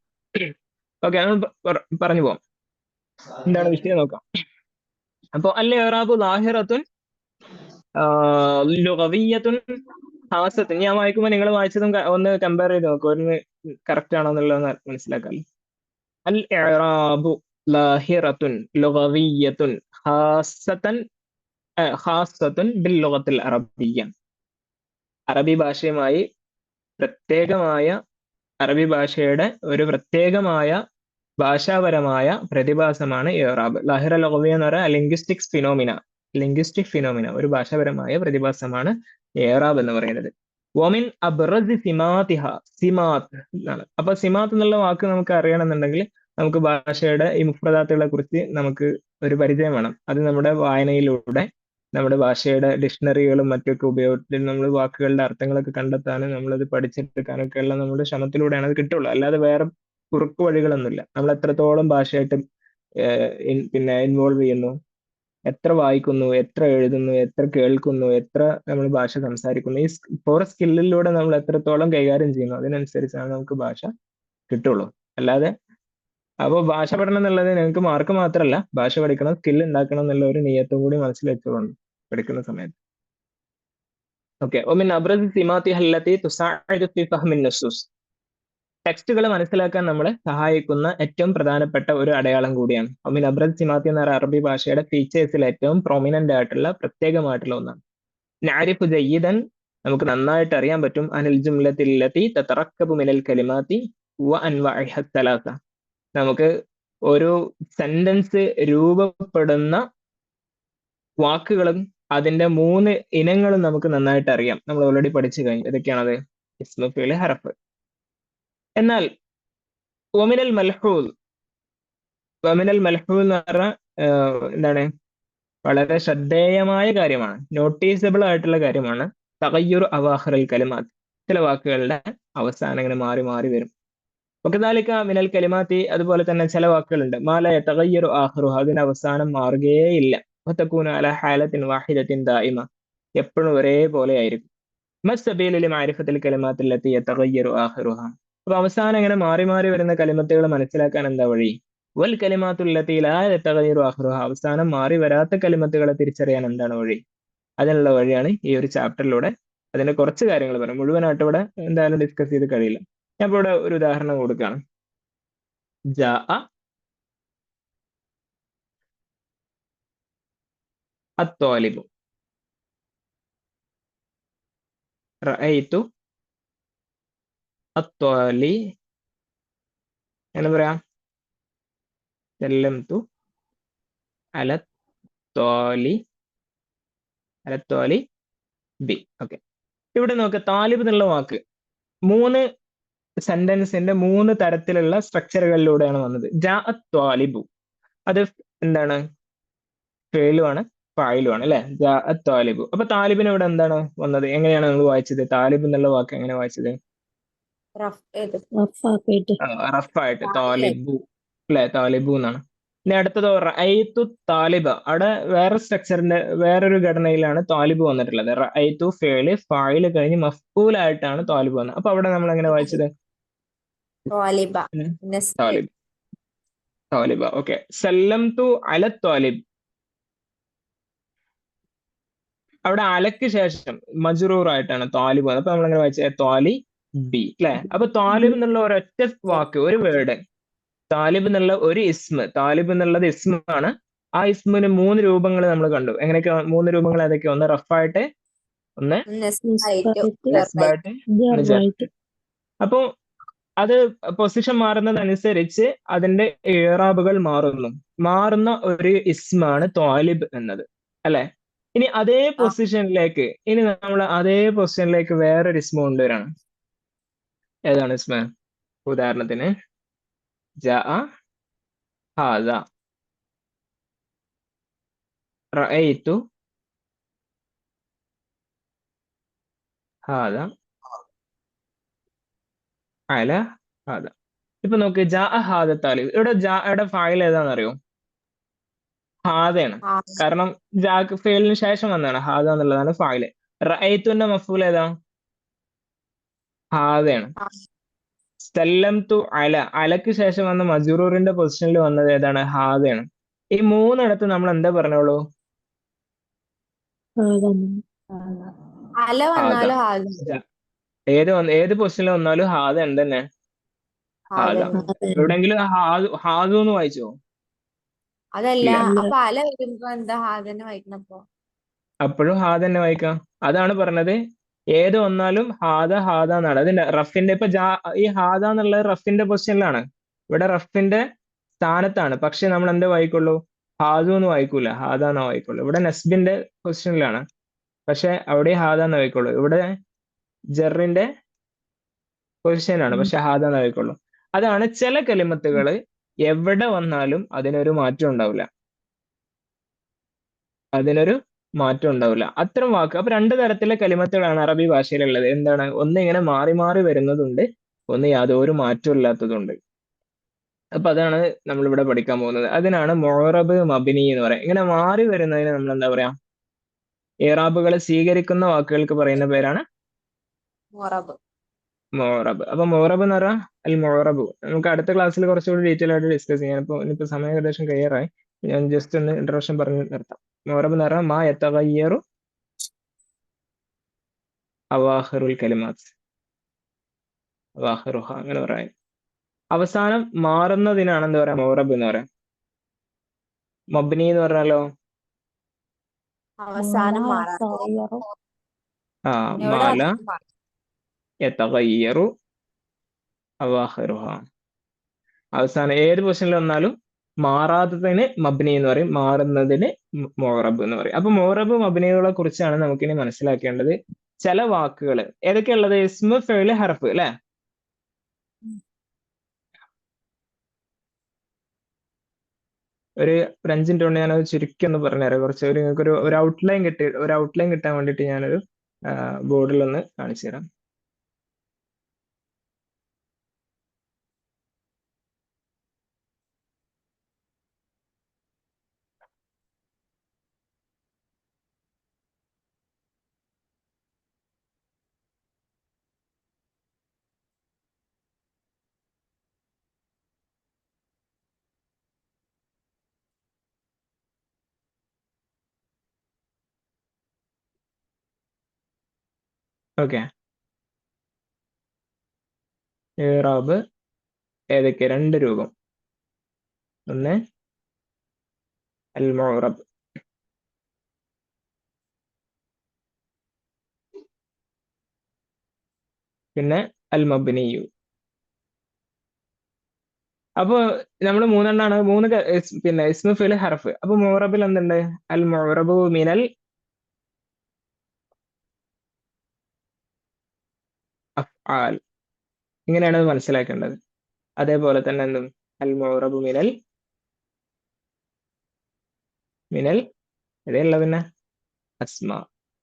ഓക്കെ, പറഞ്ഞു പോവാം. എന്താണ് വിഷയം നോക്കാം. അപ്പൊ അൽ ഇറാബു ലാഹിറത്തുൻ ലുഗവിയ്യത്തുൻ ഖാസത്തുൻ. ഞാൻ വായിക്കുമ്പോൾ നിങ്ങൾ വായിച്ചതും ഒന്ന് കമ്പയർ ചെയ്ത് നോക്കുക, ഒന്ന് കറക്റ്റ് ആണോ എന്നുള്ളത് മനസ്സിലാക്കാം. അൽ ഇറാബു ലാഹിറത്തുൻ ലുഗവിയ്യത്തുൻ ഖാസത്തുൻ ബിൽ ലുഗത്തിൽ അറബിയ്യ. അറബി ഭാഷയുമായി പ്രത്യേകമായ, അറബി ഭാഷയുടെ ഒരു പ്രത്യേകമായ ഭാഷാപരമായ പ്രതിഭാസമാണ് ഇറാബ്. ലാഹിറ ലുഗവിയ്യ എന്ന് പറയാൻ ലിംഗ്വിസ്റ്റിക് ഫിനോമിന, ഒരു ഭാഷാപരമായ പ്രതിഭാസമാണ് ഇറാബ് എന്ന് പറയുന്നത്. വമിൻ അബ്റസ് സിമാതിഹ, സിമാത്ത് എന്നാണ്. അപ്പൊ സിമാത്ത് എന്നുള്ള വാക്ക് നമുക്ക് അറിയണമെന്നുണ്ടെങ്കിൽ നമുക്ക് ഭാഷയുടെ ഈ മുഫ്രദാത്തുകളെ കുറിച്ച് നമുക്ക് ഒരു പരിചയം വേണം. അത് നമ്മുടെ വായനയിലൂടെ, നമ്മുടെ ഭാഷയുടെ ഡിക്ഷണറികളും മറ്റൊക്കെ ഉപയോഗിച്ചിട്ട് നമ്മൾ വാക്കുകളുടെ അർത്ഥങ്ങളൊക്കെ കണ്ടെത്താനും നമ്മളത് പഠിച്ചെടുക്കാനൊക്കെ ഉള്ള നമ്മുടെ ശ്രമത്തിലൂടെയാണ് അത് കിട്ടുള്ളൂ. അല്ലാതെ വേറെ കുറുക്കു വഴികളൊന്നുമില്ല. നമ്മൾ എത്രത്തോളം ഭാഷയായിട്ട് പിന്നെ ഇൻവോൾവ് ചെയ്യുന്നു, എത്ര വായിക്കുന്നു, എത്ര എഴുതുന്നു, എത്ര കേൾക്കുന്നു, എത്ര നമ്മൾ ഭാഷ സംസാരിക്കുന്നു, ഈ ഫോർ സ്കില്ലിലൂടെ നമ്മൾ എത്രത്തോളം കൈകാര്യം ചെയ്യുന്നു, അതിനനുസരിച്ചാണ് നമുക്ക് ഭാഷ കിട്ടുള്ളൂ. അല്ലാതെ അപ്പോൾ ഭാഷ പഠനം എന്നുള്ളത് നിങ്ങൾക്ക് മാർക്ക് മാത്രമല്ല, ഭാഷ പഠിക്കണം, സ്കിൽ ഉണ്ടാക്കണം എന്നുള്ള ഒരു നിയത്തും കൂടി മനസ്സിൽ വെച്ചുകൊണ്ട് പഠിക്കുന്ന സമയത്ത്. ഓക്കെ, ഒമിൻ അബ്റസ് സിമാതിഹ അല്ലതി തുസാഇദു ഫി ഫഹ്മിൻ നുസൂസ്. ടെക്സ്റ്റുകൾ മനസ്സിലാക്കാൻ നമ്മളെ സഹായിക്കുന്ന ഏറ്റവും പ്രധാനപ്പെട്ട ഒരു അടയാളം കൂടിയാണ്. ഒമിൻ അബ്റസ് സിമാതി എന്ന അറബി ഭാഷയുടെ ഫീച്ചേഴ്സിൽ ഏറ്റവും പ്രൊമിനന്റ് ആയിട്ടുള്ള, പ്രത്യേകമായിട്ടുള്ള ഒന്നാണ്. നഅരിഫു ജയ്യിദൻ, നമുക്ക് നന്നായിട്ട് അറിയാൻ പറ്റും, അനിൽ ജുംലത്തിൽ ലതി തതറക്കബു മിനൽ കലിമാതി വ അൻവാഇഹ സലാസ. നമുക്ക് ഒരു സെന്റൻസ് രൂപപ്പെടുന്ന വാക്കുകളും അതിന്റെ 3 ഇനങ്ങളും നമുക്ക് നന്നായിട്ട് അറിയാം. നമ്മൾ ഓൾറെഡി പഠിച്ചു കഴിഞ്ഞു. ഇതൊക്കെയാണത് ഇസ്മു, ഫിഅൽ, ഹർഫ്. എന്നാൽ വമിനൽ മൽഹൂൽ എന്ന് പറഞ്ഞാൽ എന്താണ്, വളരെ ശ്രദ്ധേയമായ കാര്യമാണ്, നോട്ടീസബിൾ ആയിട്ടുള്ള കാര്യമാണ്. തഗയ്യുർ അവാഖിറൽ കലിമാത്ത്, ചില വാക്കുകളുടെ അവസാനം ഇങ്ങനെ മാറി മാറി വരും. വകദാലിക മിനൽ കലിമാത്തി, അതുപോലെ തന്നെ ചില വാക്കുകളുണ്ട് മാല യതഗയ്യറു ആഖിറുഹ, അതിന്റെ അവസാനം മാറുകയേയില്ല. വതകൂന അലാ ഹാലത്തിൻ വാഹിദത്തിൻ ദായിമ, എപ്പോഴും ഒരേപോലെ ആയിരിക്കും. മസ്സബീലു ലിമഅരിഫത്തിൽ കലിമാത്തിൽ ലത്തി യതഗയ്യറു ആഖിറുഹ. അപ്പൊ അവസാനം ഇങ്ങനെ മാറി മാറി വരുന്ന കലിമത്തുകൾ മനസ്സിലാക്കാൻ എന്താ വഴി? വൽ കലിമാത്തുൽ ലത്തി ലാ യതഗയ്യറു ആഖിറുഹ, അവസാനം മാറി വരാത്ത കലിമത്തുകളെ തിരിച്ചറിയാൻ എന്താണ് വഴി? അതിനുള്ള വഴിയാണ് ഈ ഒരു ചാപ്റ്ററിലൂടെ. അതിന്റെ കുറച്ച് കാര്യങ്ങൾ പറയാം, മുഴുവനായിട്ട് ഇവിടെ എന്തായാലും ഡിസ്കസ് ചെയ്ത് കഴിയില്ല. ഞാൻ ഇപ്പോൾ ഇവിടെ ഒരു ഉദാഹരണം കൊടുക്കുകയാണ്. ജാഅ അത്വാലിബു, റഅയ്തു അത്വാലി, എങ്ങനെ പറയാം, സല്ലംതു അലത്വാലി ബി. ഓക്കെ, ഇവിടെ നോക്ക്, താലിബ് എന്നുള്ള വാക്ക് 3 സെന്റൻസിന്റെ 3 തരത്തിലുള്ള സ്ട്രക്ചറുകളിലൂടെയാണ് വന്നത്. ജാഅ ത്വാലിബു, അത് എന്താണ്, ഫേലുമാണ്, ഫായിലുമാണ് അല്ലെ, ജാഅ ത്വാലിബു. അപ്പൊ താലിബിന് ഇവിടെ എന്താണ് വന്നത്? എങ്ങനെയാണ് നിങ്ങൾ വായിച്ചത്? താലിബ് എന്നുള്ള വാക്ക് എങ്ങനെ വായിച്ചത്? റഫായിട്ട് താലിബു അല്ലെ, താലിബു എന്നാണ്. ഇനി അടുത്തത് റഅയ്തു താലിബ, അവിടെ വേറെ സ്ട്രക്ചറിന്റെ വേറൊരു ഘടനയിലാണ് താലിബ് വന്നിട്ടുള്ളത്. റഅയ്തു ഫേല്, ഫായില് കഴിഞ്ഞ് മഫ്ഊലായിട്ടാണ് താലിബ് വന്നത്. അപ്പൊ അവിടെ നമ്മൾ എങ്ങനെ വായിച്ചത്? താലിബ. ഓക്കെ, സല്ലംതു അല ത്വാലിബ്, അവിടെ അലക്ക് ശേഷം മജ്റൂർ ആയിട്ടാണ് താലിബ് വന്നത്. അപ്പൊ നമ്മൾ എങ്ങനെ വായിച്ചത്? ത്വാലി ബി അല്ലെ. അപ്പൊ താലിബ് എന്നുള്ള ഒരൊറ്റ വാക്ക്, ഒരു വേർഡ്, താലിബ് എന്നുള്ള ഒരു ഇസ്മ, താലിബ് എന്നുള്ളത് ഇസ്മാണ്. ആ ഇസ്മിന് 3 രൂപങ്ങൾ നമ്മൾ കണ്ടു. എങ്ങനെയൊക്കെ 3 രൂപങ്ങൾ ഏതൊക്കെ? ഒന്ന് റഫായിട്ട്, ഒന്ന് നസ്ബായിട്ട്, അപ്പൊ അത് പൊസിഷൻ മാറുന്നതനുസരിച്ച് അതിന്റെ ഏറാബുകൾ മാറുന്നു. മാറുന്ന ഒരു ഇസ്മാണ് ത്വാലിബ് എന്നത്, അല്ലെ? ഇനി അതേ പൊസിഷനിലേക്ക് വേറൊരു ഇസ്മ കൊണ്ടുവരാണ്. ഏതാണ് ഇസ്മ? ഉദാഹരണത്തിന് ജാ ഹാദ, റഅയ്തു ഹാദ, അല ഹാദ. ഇപ്പൊ നോക്ക്, ജാ ഹാദ താലിബ്. ഇവിടെ ജായുടെ ഫായിൽ ഏതാണെന്നറിയോ? ഹാദയാണ്. കാരണം ജാക്ക് ഫെയിലിന് ശേഷം വന്നതാണ്. ഹാദ എന്നുള്ളതാണ് ഫായില്. റഅയ്തുന്റെ മഫ്ഊൽ ഏതാ? ഹാദയാണ്. സല്ലംതു അല, അലക്ക് ശേഷം വന്ന മജ്റൂറിന്റെ പൊസിഷനിൽ വന്നത് ഏതാണ്? ഹാദയാണ്. ഈ മൂന്നിടത്ത് നമ്മൾ എന്താ പറഞ്ഞോളൂ? അല ഹാദ. വന്നാലും ഹാദ. ഏത് പൊസിഷനിൽ വന്നാലും ഹാദ ഉണ്ട് തന്നെ. ഹാദ. എവിടെങ്കിലും ഹാദു എന്ന് വായിച്ചോ? അതല്ല, ഇല്ല. അപ്പൊ അല വരുമ്പോ എന്താ ഹാദനെ വായിക്കണപ്പോ? അപ്പോഴും ഹാദ തന്നെ വായിക്കാം. അതാണ് പറഞ്ഞത്, ഏത് വന്നാലും ഹാദ ഹാദ എന്നാണ്. അതിന്റെ റഫിന്റെ ഇപ്പൊ ഈ ഹാദ എന്നുള്ളത് റഫിന്റെ പൊസിഷനിലാണ്. ഇവിടെ റഫിന്റെ സ്ഥാനത്താണ്. പക്ഷെ നമ്മൾ എന്താ വായിക്കുള്ളൂ? ഹാദു എന്ന് വായിക്കൂല, ഹാദ എന്ന് വായിക്കുള്ളൂ. ഇവിടെ നസ്ബിന്റെ പൊസിഷനിലാണ്, പക്ഷെ അവിടെ ഹാദ എന്ന് വായിക്കുള്ളൂ. ഇവിടെ ജറിന്റെ പൊസിഷനിലാണ്, പക്ഷെ ഹാദ എന്ന് വായിക്കുള്ളൂ. അതാണ് ചില കലിമത്തുകൾ എവിടെ വന്നാലും അതിനൊരു മാറ്റം ഉണ്ടാവില്ല. അത്തരം വാക്ക്. അപ്പൊ രണ്ട് തരത്തിലെ കലിമത്തുകളാണ് അറബി ഭാഷയിലുള്ളത്. എന്താണ്? ഒന്ന് ഇങ്ങനെ മാറി മാറി വരുന്നതുണ്ട്, ഒന്ന് യാതൊരു മാറ്റവും ഇല്ലാത്തതുണ്ട്. അപ്പൊ അതാണ് നമ്മളിവിടെ പഠിക്കാൻ പോകുന്നത്. അതിനാണ് മുഅറബ്, മബ്നി എന്ന് പറയാം. ഇങ്ങനെ മാറി വരുന്നതിന് നമ്മൾ എന്താ പറയാ? ഇറാബുകളെ സ്വീകരിക്കുന്ന വാക്കുകൾക്ക് പറയുന്ന പേരാണ് മുറബ്. മുഅറബ്. അപ്പൊ മുഅറബ് എന്ന് പറഞ്ഞാൽ അൽ മുഅറബ് നമുക്ക് അടുത്ത ക്ലാസ്സിൽ കുറച്ചുകൂടി ഡീറ്റെയിൽ ആയിട്ട് ഡിസ്കസ് ചെയ്യാം. ഇനിയിപ്പോ സമയം ഏകദേശം കഴിയാറായി. ഞാൻ ജസ്റ്റ് ഒന്ന് ഇൻട്രൊഡക്ഷൻ പറഞ്ഞ് നിർത്താം. മുഅറബ് എന്ന് പറഞ്ഞാൽ മാ യതഗയ്യറു അവാഖിറുൽ കലിമാത്ത്, അവാഖിറുഹ അങ്ങനെ പറയാം. അവസാനം മാറുന്നതിനാണ് എന്താ പറയാ? മുഅറബ് എന്ന് പറയാം. മബ്നി എന്ന് പറഞ്ഞാലോ? അവസാനം മാറാം. മാല യതഗയ്യറു അവാഖിറുഹ. അവസാനം ഏത് പൊസിഷനിൽ വന്നാലും മാറാത്തതിന് മബ്നി എന്ന് പറയും, മാറുന്നതിന് മുഅറബ് എന്ന് പറയും. അപ്പൊ മുഅറബ്, മബ്നികളെ കുറിച്ചാണ് നമുക്കിനി മനസ്സിലാക്കേണ്ടത്. ചില വാക്കുകൾ ഏതൊക്കെയുള്ളത്? ഇസ്മു, ഫിഅ്ല്, ഹർഫ്, അല്ലെ? ഒരു 5 മിനിറ്റ് കൊണ്ട് ഞാനത് ചുരുക്കി ഒന്ന് പറഞ്ഞുതരാം. കുറച്ച് നിങ്ങൾക്ക് ഒരു ഔട്ട്ലൈൻ കിട്ടാൻ വേണ്ടിയിട്ട് ഞാനൊരു ബോർഡിൽ ഒന്ന് കാണിച്ചു തരാം. ഓക്കെ. ഇറാബ് ഏതൊക്കെ? 2 രൂപം. ഒന്ന് അൽ മുഅറബ്, പിന്നെ അൽ മബ്നിയു. അപ്പൊ നമ്മൾ മൂന്നെണ്ണാണ്, പിന്നെ ഇസ്മു, ഫിഅ്ല്, ഹർഫ്. അപ്പൊ മുഅറബിൽ എന്തുണ്ട്? അൽ മുഅറബു മിനൽ അഫ്ആൽ. ഇങ്ങനെയാണ് അത് മനസ്സിലാക്കേണ്ടത്. അതേപോലെ തന്നെ എന്തും അൽ മുഅറബു മിനൽ ഇതേയുള്ള പിന്നെ അസ്മാ.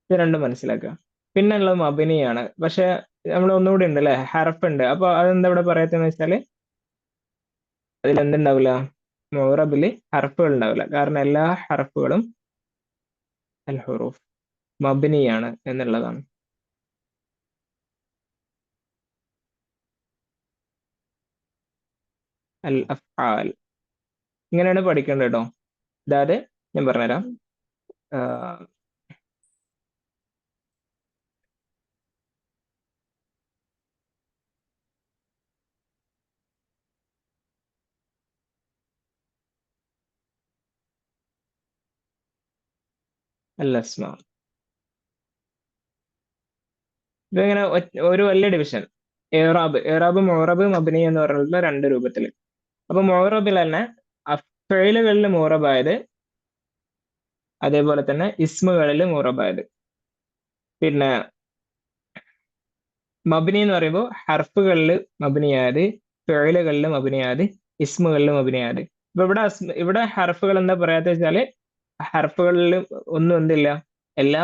ഇത് രണ്ടും മനസ്സിലാക്കുക. പിന്നെ ഉള്ളത് മബ്നിയാണ്. പക്ഷെ നമ്മൾ ഒന്നുകൂടി ഉണ്ട് അല്ലെ, ഹർഫ് ഉണ്ട്. അപ്പൊ അതെന്താ ഇവിടെ പറയത്തെന്ന് വെച്ചാല് അതിൽ എന്തുണ്ടാവില്ല? മുഅറബില് ഹർഫുകൾ ഉണ്ടാവില്ല. കാരണം എല്ലാ ഹർഫുകളും അൽ ഹുറൂഫ് മബ്നിയാണ് എന്നുള്ളതാണ്. അൽ അഫ്ആൽ ഇങ്ങനെയാണ് പഠിക്കേണ്ടത് കേട്ടോ. അതായത് ഞാൻ പറഞ്ഞുതരാം. അൽ അസ്മാ. ഇതിങ്ങനെ ഒരു വലിയ ഡിവിഷൻ. ഏറാബ് മുഅറബ് മബ്നി എന്ന് പറഞ്ഞിട്ടുള്ള രണ്ട് രൂപത്തിൽ. അപ്പൊ മുഅറബിൽ തന്നെ ഫെയിലുകളിൽ മുഅറബായത്, അതേപോലെ തന്നെ ഇസ്മുകളിൽ മുഅറബായത്. പിന്നെ മബ്നി എന്ന് പറയുമ്പോൾ ഹർഫുകളിൽ മബ്നിയായത്, ഫെയിലുകളിൽ മബ്നിയായത്, ഇസ്മുകളിൽ മബ്നിയായത്. അപ്പൊ ഇവിടെ ഹർഫുകൾ എന്താ പറയാത്ത വെച്ചാല് ഹർഫുകളിൽ ഒന്നും എന്തില്ല, എല്ലാ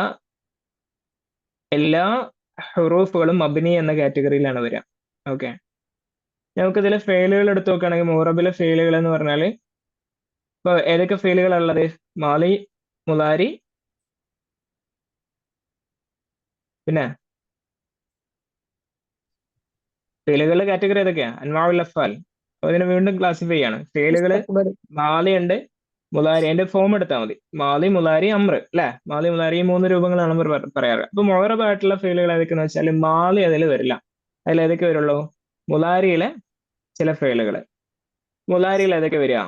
എല്ലാ ഹുറൂഫുകളും മബ്നി എന്ന കാറ്റഗറിയിലാണ് വരിക. ഓക്കെ, നമുക്കിതിൽ ഫെയിലുകൾ എടുത്ത് നോക്കുകയാണെങ്കിൽ മുഅറബിലെ ഫെയിലുകൾ എന്ന് പറഞ്ഞാൽ ഇപ്പൊ ഏതൊക്കെ ഫെയിലുകളാണ് ഉള്ളത്? മാലി, മുലാരി, പിന്നെ ഫെയിലുകളുടെ കാറ്റഗറി ഏതൊക്കെയാ? അൻവാഉൽ അഫ്ആൽ. അപ്പൊ ഇതിനെ വീണ്ടും ക്ലാസിഫൈ ചെയ്യാണ്. ഫെയിലുകൾ മുസ്തഖ്ബൽ. മാലി ഉണ്ട്, മുലാരി, അതിന്റെ ഫോം എടുത്താൽ മതി. മാലി, മുലാരി, അമ്ര അല്ലെ? മാലി, മുലാരി ഈ 3 രൂപങ്ങളാണ് നമ്മൾ പറയാറ്. അപ്പൊ മുഅറബായിട്ടുള്ള ഫെയിലുകൾ ഏതൊക്കെയെന്ന് വെച്ചാൽ മാലി അതിൽ വരില്ല. അതിൽ ഏതൊക്കെ വരുള്ളൂ? മുലാരിയിലെ ചില ഫെയിലുകൾ. മുലാരിയിൽ ഏതൊക്കെ വരിക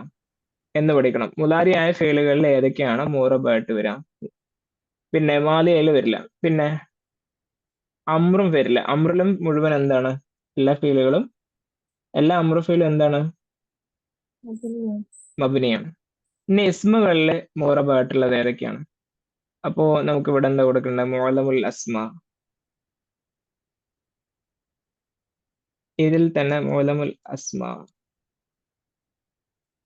എന്ന് പഠിക്കണം. മുലാരി ആയ ഫെയിലുകളിൽ ഏതൊക്കെയാണ് മുഅറബായിട്ട് വരിക? പിന്നെ മാലി അതിൽ വരില്ല. പിന്നെ അമ്രും വരില്ല. അമ്രിലും മുഴുവൻ എന്താണ്? എല്ലാ ഫെയിലുകളും, എല്ലാ അമ്രു ഫെയിലും എന്താണ്? മബ്നിയാണ്. ഇനി ഇസ്മുകളിൽ മുഅറബായിട്ടുള്ളത് ഏതൊക്കെയാണ്? അപ്പോ നമുക്ക് ഇവിടെ എന്താ കൊടുക്കേണ്ടത്? മുഅല്ലമുൽ അസ്മാ. ഇതിൽ തന്നെ മുഅല്ലമുൽ അസ്മാ.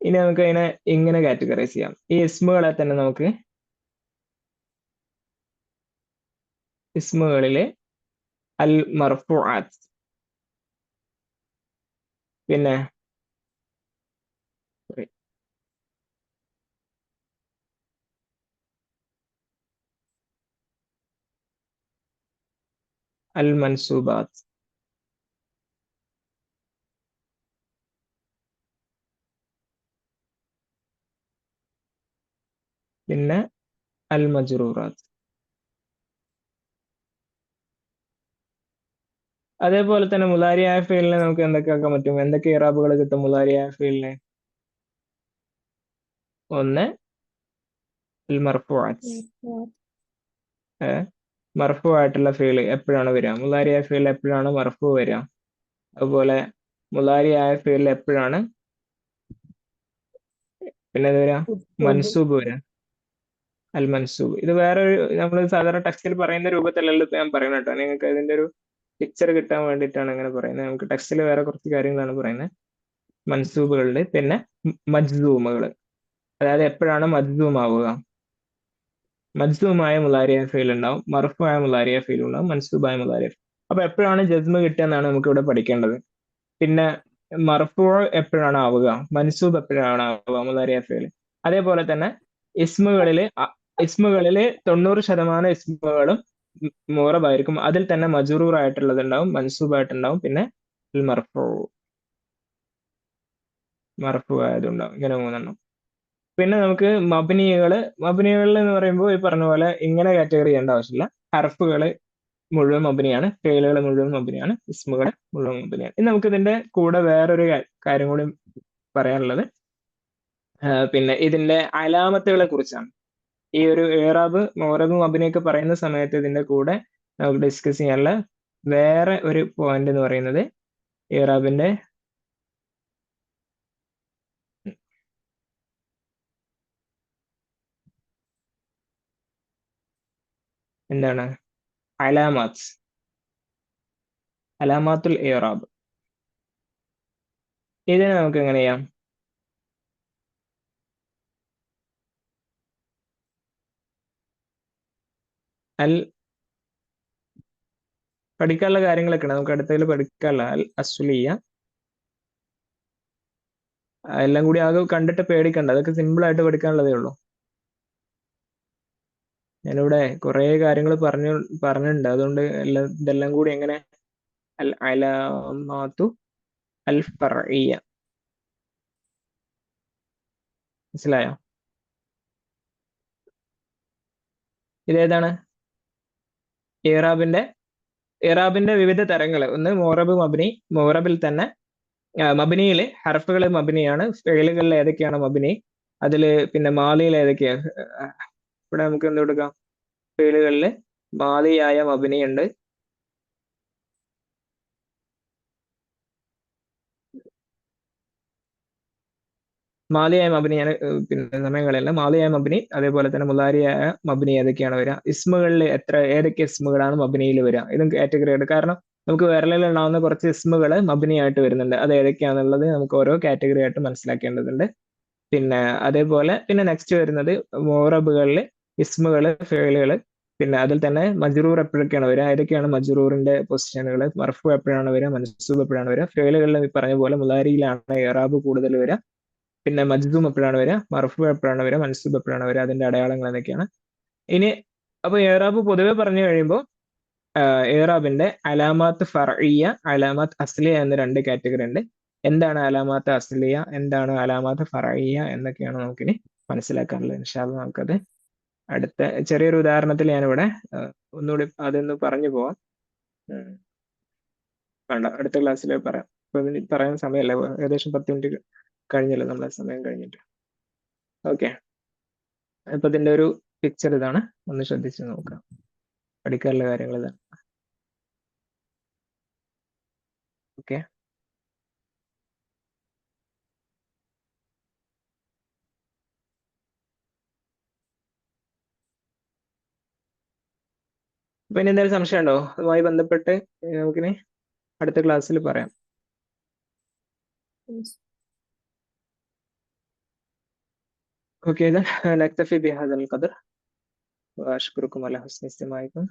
ഇനി നമുക്ക് അതിനെ ഇങ്ങനെ കാറ്റഗറൈസ് ചെയ്യാം. ഈ ഇസ്മുകളെ തന്നെ നമുക്ക് ഇസ്മുകളിലെ അൽ മർഫുആത്ത്, പിന്നെ അൽ മൻസൂബാത്ത്, പിന്നെ അൽ മജ്റൂറാത്ത്. അതേപോലെ തന്നെ മുലാരിയായ ഫീലിനെ നമുക്ക് എന്തൊക്കെ ആക്കാൻ പറ്റും? എന്തൊക്കെ ഇറാബുകൾ കിട്ടും മുലാരിയായ ഫീലിന്? ഒന്ന് അൽ മർഫുആത്ത്. മർഫു ആയിട്ടുള്ള ഫീൽ എപ്പോഴാണ് വരിക? മുലാരിയായ ഫീൽ എപ്പോഴാണ് മർഫു വരിക? അതുപോലെ മുലാരിയായ ഫീൽ എപ്പോഴാണ് പിന്നെ ഇത് വരിക? മൻസൂബ് വരിക, അൽ മൻസൂബ്. ഇത് വേറെ നമ്മൾ സാധാരണ ടെക്സ്റ്റിൽ പറയുന്ന രൂപത്തിലല്ല ഞാൻ പറയുന്നത് കേട്ടോ. നിങ്ങൾക്ക് ഇതിന്റെ ഒരു പിക്ചർ കിട്ടാൻ വേണ്ടിയിട്ടാണ് അങ്ങനെ പറയുന്നത്. നമുക്ക് ടെക്സ്റ്റിൽ വേറെ കുറച്ച് കാര്യങ്ങളാണ് പറയുന്നത്. മൻസൂബുകളുടെ, പിന്നെ മജ്സൂമുകൾ. അതായത് എപ്പോഴാണ് മജ്സൂം ആവുക? മജ്സൂമായ മുലാരിയ ഫീൽ ഉണ്ടാവും, മർഫുആയ മുലാരിയ ഫീൽ ഉണ്ടാവും, മൻസൂബായ മുലാരിയ. അപ്പൊ എപ്പോഴാണ് ജസ്മ കിട്ടുക എന്നാണ് നമുക്ക് ഇവിടെ പഠിക്കേണ്ടത്. പിന്നെ മർഫു എപ്പോഴാണ് ആവുക, മൻസൂബ് എപ്പോഴാണ് ആവുക മുലാരിയ ഫീൽ. അതേപോലെ തന്നെ ഇസ്മുകളില് 90% ഇസ്മുകളും മുഅറബായിരിക്കും. അതിൽ തന്നെ മജ്റൂർ ആയിട്ടുള്ളത് ഉണ്ടാവും, മൻസൂബായിട്ടുണ്ടാവും, പിന്നെ മർഫു ആയതുണ്ടാവും. ഇങ്ങനെ 3 പിന്നെ നമുക്ക് മബ്നികളിൽ എന്ന് പറയുമ്പോൾ ഈ പറഞ്ഞ പോലെ ഇങ്ങനെ കാറ്റഗറി ചെയ്യേണ്ട ആവശ്യമില്ല. ഹർഫുകൾ മുഴുവൻ മബ്നിയാണ്, ഫെയിലുകൾ മുഴുവൻ മബ്നിയാണ്, ഇസ്മുകൾ മുഴുവൻ മബ്നിയാണ്. ഇനി നമുക്ക് ഇതിന്റെ കൂടെ വേറൊരു കാര്യം കൂടി പറയാനുള്ളത് പിന്നെ ഇതിന്റെ അലാമത്തുകളെ കുറിച്ചാണ്. ഈ ഒരു ഏറാബ്, മുഅറബ്, മബ്നിയൊക്കെ പറയുന്ന സമയത്ത് ഇതിന്റെ കൂടെ നമുക്ക് ഡിസ്കസ് ചെയ്യാനുള്ള വേറെ ഒരു പോയിന്റ് എന്ന് പറയുന്നത് ഏറാബിന്റെ എന്താണ്? അലാമാത്തുൽ ഏറാബ്. ഇതിനെ നമുക്ക് എങ്ങനെ ചെയ്യാം? പഠിക്കാനുള്ള കാര്യങ്ങളൊക്കെ ഉണ്ട്, നമുക്ക് അടുത്തതിൽ പഠിക്കാനുള്ള അൽ അസ്ലിയ. എല്ലാം കൂടി ആകെ കണ്ടിട്ട് പേടിക്കണ്ട, അതൊക്കെ സിമ്പിൾ ആയിട്ട് പഠിക്കാനുള്ളതേ ഉള്ളൂ. ഞാനിവിടെ കുറെ കാര്യങ്ങൾ പറഞ്ഞിട്ടുണ്ട്, അതുകൊണ്ട് ഇതെല്ലാം കൂടി എങ്ങനെ അൽ അലാമാത്തു അൽ ഫർഇയ്യ. മനസ്സിലായോ? ഇതേതാണ്? ഇറാബിന്റെ വിവിധ തരങ്ങൾ. ഒന്ന് മുഅറബ്, മബ്നി. മുഅറബിൽ തന്നെ മബ്നിയിൽ ഹർഫുകൾ മബ്നിയാണ്. ഫെയിലുകളിൽ ഏതൊക്കെയാണ് മബ്നി? അതില് പിന്നെ മാലിയിൽ ഏതൊക്കെയാണ്? ഇവിടെ നമുക്ക് എന്ത് കൊടുക്കാം? ഫെയിലുകളിൽ മാലിയായ മബ്നി ഉണ്ട്, മാലിയായ മബിനി ഞാൻ പിന്നെ സമയം കളയല്ല. മാലിയായ മബിനി അതേപോലെ തന്നെ മുലാരിയായ മബിനി ഏതൊക്കെയാണ് വരിക? ഇസ്മുകളിൽ ഏതൊക്കെ ഇസ്മുകളാണ് മബിനിയിൽ വരിക? ഇതും കാറ്റഗറി ആയിട്ട്. കാരണം നമുക്ക് വിരലിൽ ഉണ്ടാവുന്ന കുറച്ച് ഇസ്മുകൾ മബിനിയായിട്ട് വരുന്നുണ്ട്. അത് ഏതൊക്കെയാണെന്നുള്ളത് നമുക്ക് ഓരോ കാറ്റഗറി ആയിട്ട് മനസ്സിലാക്കേണ്ടതുണ്ട്. പിന്നെ അതേപോലെ പിന്നെ നെക്സ്റ്റ് വരുന്നത് മോറബുകളിൽ ഇസ്മുകൾ, ഫേലുകൾ, പിന്നെ അതിൽ തന്നെ മജ്റൂർ എപ്പോഴൊക്കെയാണ് വരിക? ഏതൊക്കെയാണ് മജ്റൂറിന്റെ പൊസിഷനുകൾ? മർഫു എപ്പോഴാണ് വരിക? മൻസൂബ് എപ്പോഴാണ് വരിക? ഫേലുകളിൽ പറഞ്ഞ പോലെ മുലാരിയിലാണ് ഇറാബ് കൂടുതൽ വരിക. പിന്നെ മജ്ദൂം എപ്പോഴാണ് വരിക? മർഫു എപ്പോഴാണ് വരിക? മൻസൂബ് എപ്പോഴാണ് വരിക? അതിന്റെ അടയാളങ്ങൾ എന്തൊക്കെയാണ്? ഇനി അപ്പൊ ഇറാബ് പൊതുവെ പറഞ്ഞു കഴിയുമ്പോൾ ഇറാബിന്റെ അലാമാത്ത് ഫർഇയ്യ, അലാമാത്ത് അസ്ലിയ എന്ന രണ്ട് കാറ്റഗറി ഉണ്ട്. എന്താണ് അലാമാത്ത് അസ്ലിയ, എന്താണ് അലാമാത്ത് ഫർഇയ്യ എന്നൊക്കെയാണ് നമുക്കിനി മനസ്സിലാക്കാനുള്ളത്. ഇൻഷാ അല്ലാഹ് നമുക്കത് അടുത്ത ചെറിയൊരു ഉദാഹരണത്തിൽ ഞാനിവിടെ ഒന്നുകൂടി അതൊന്ന് പറഞ്ഞു പോവാം. വേണ്ട, അടുത്ത ക്ലാസ്സിൽ പറയാം. ഇപ്പൊ ഇതിന് പറയാൻ സമയമല്ല, ഏകദേശം 10 മിനിറ്റ് കഴിഞ്ഞല്ലോ നമ്മളെ സമയം കഴിഞ്ഞിട്ട്. ഓക്കെ, ഇപ്പൊ ഇതിന്റെ ഒരു പിക്ചർ ഇതാണ്, ഒന്ന് ശ്രദ്ധിച്ച് നോക്കാം. പഠിക്കാനുള്ള കാര്യങ്ങൾ ഇതാണ്. ഓക്കെ, അപ്പൊ ഇനി എന്തെങ്കിലും സംശയം ഉണ്ടോ അതുമായി ബന്ധപ്പെട്ട്? നമുക്കിനി അടുത്ത ക്ലാസ്സിൽ പറയാം. اوكي اذا نكتفي بهذا القدر واشكركم على حسن استماعكم.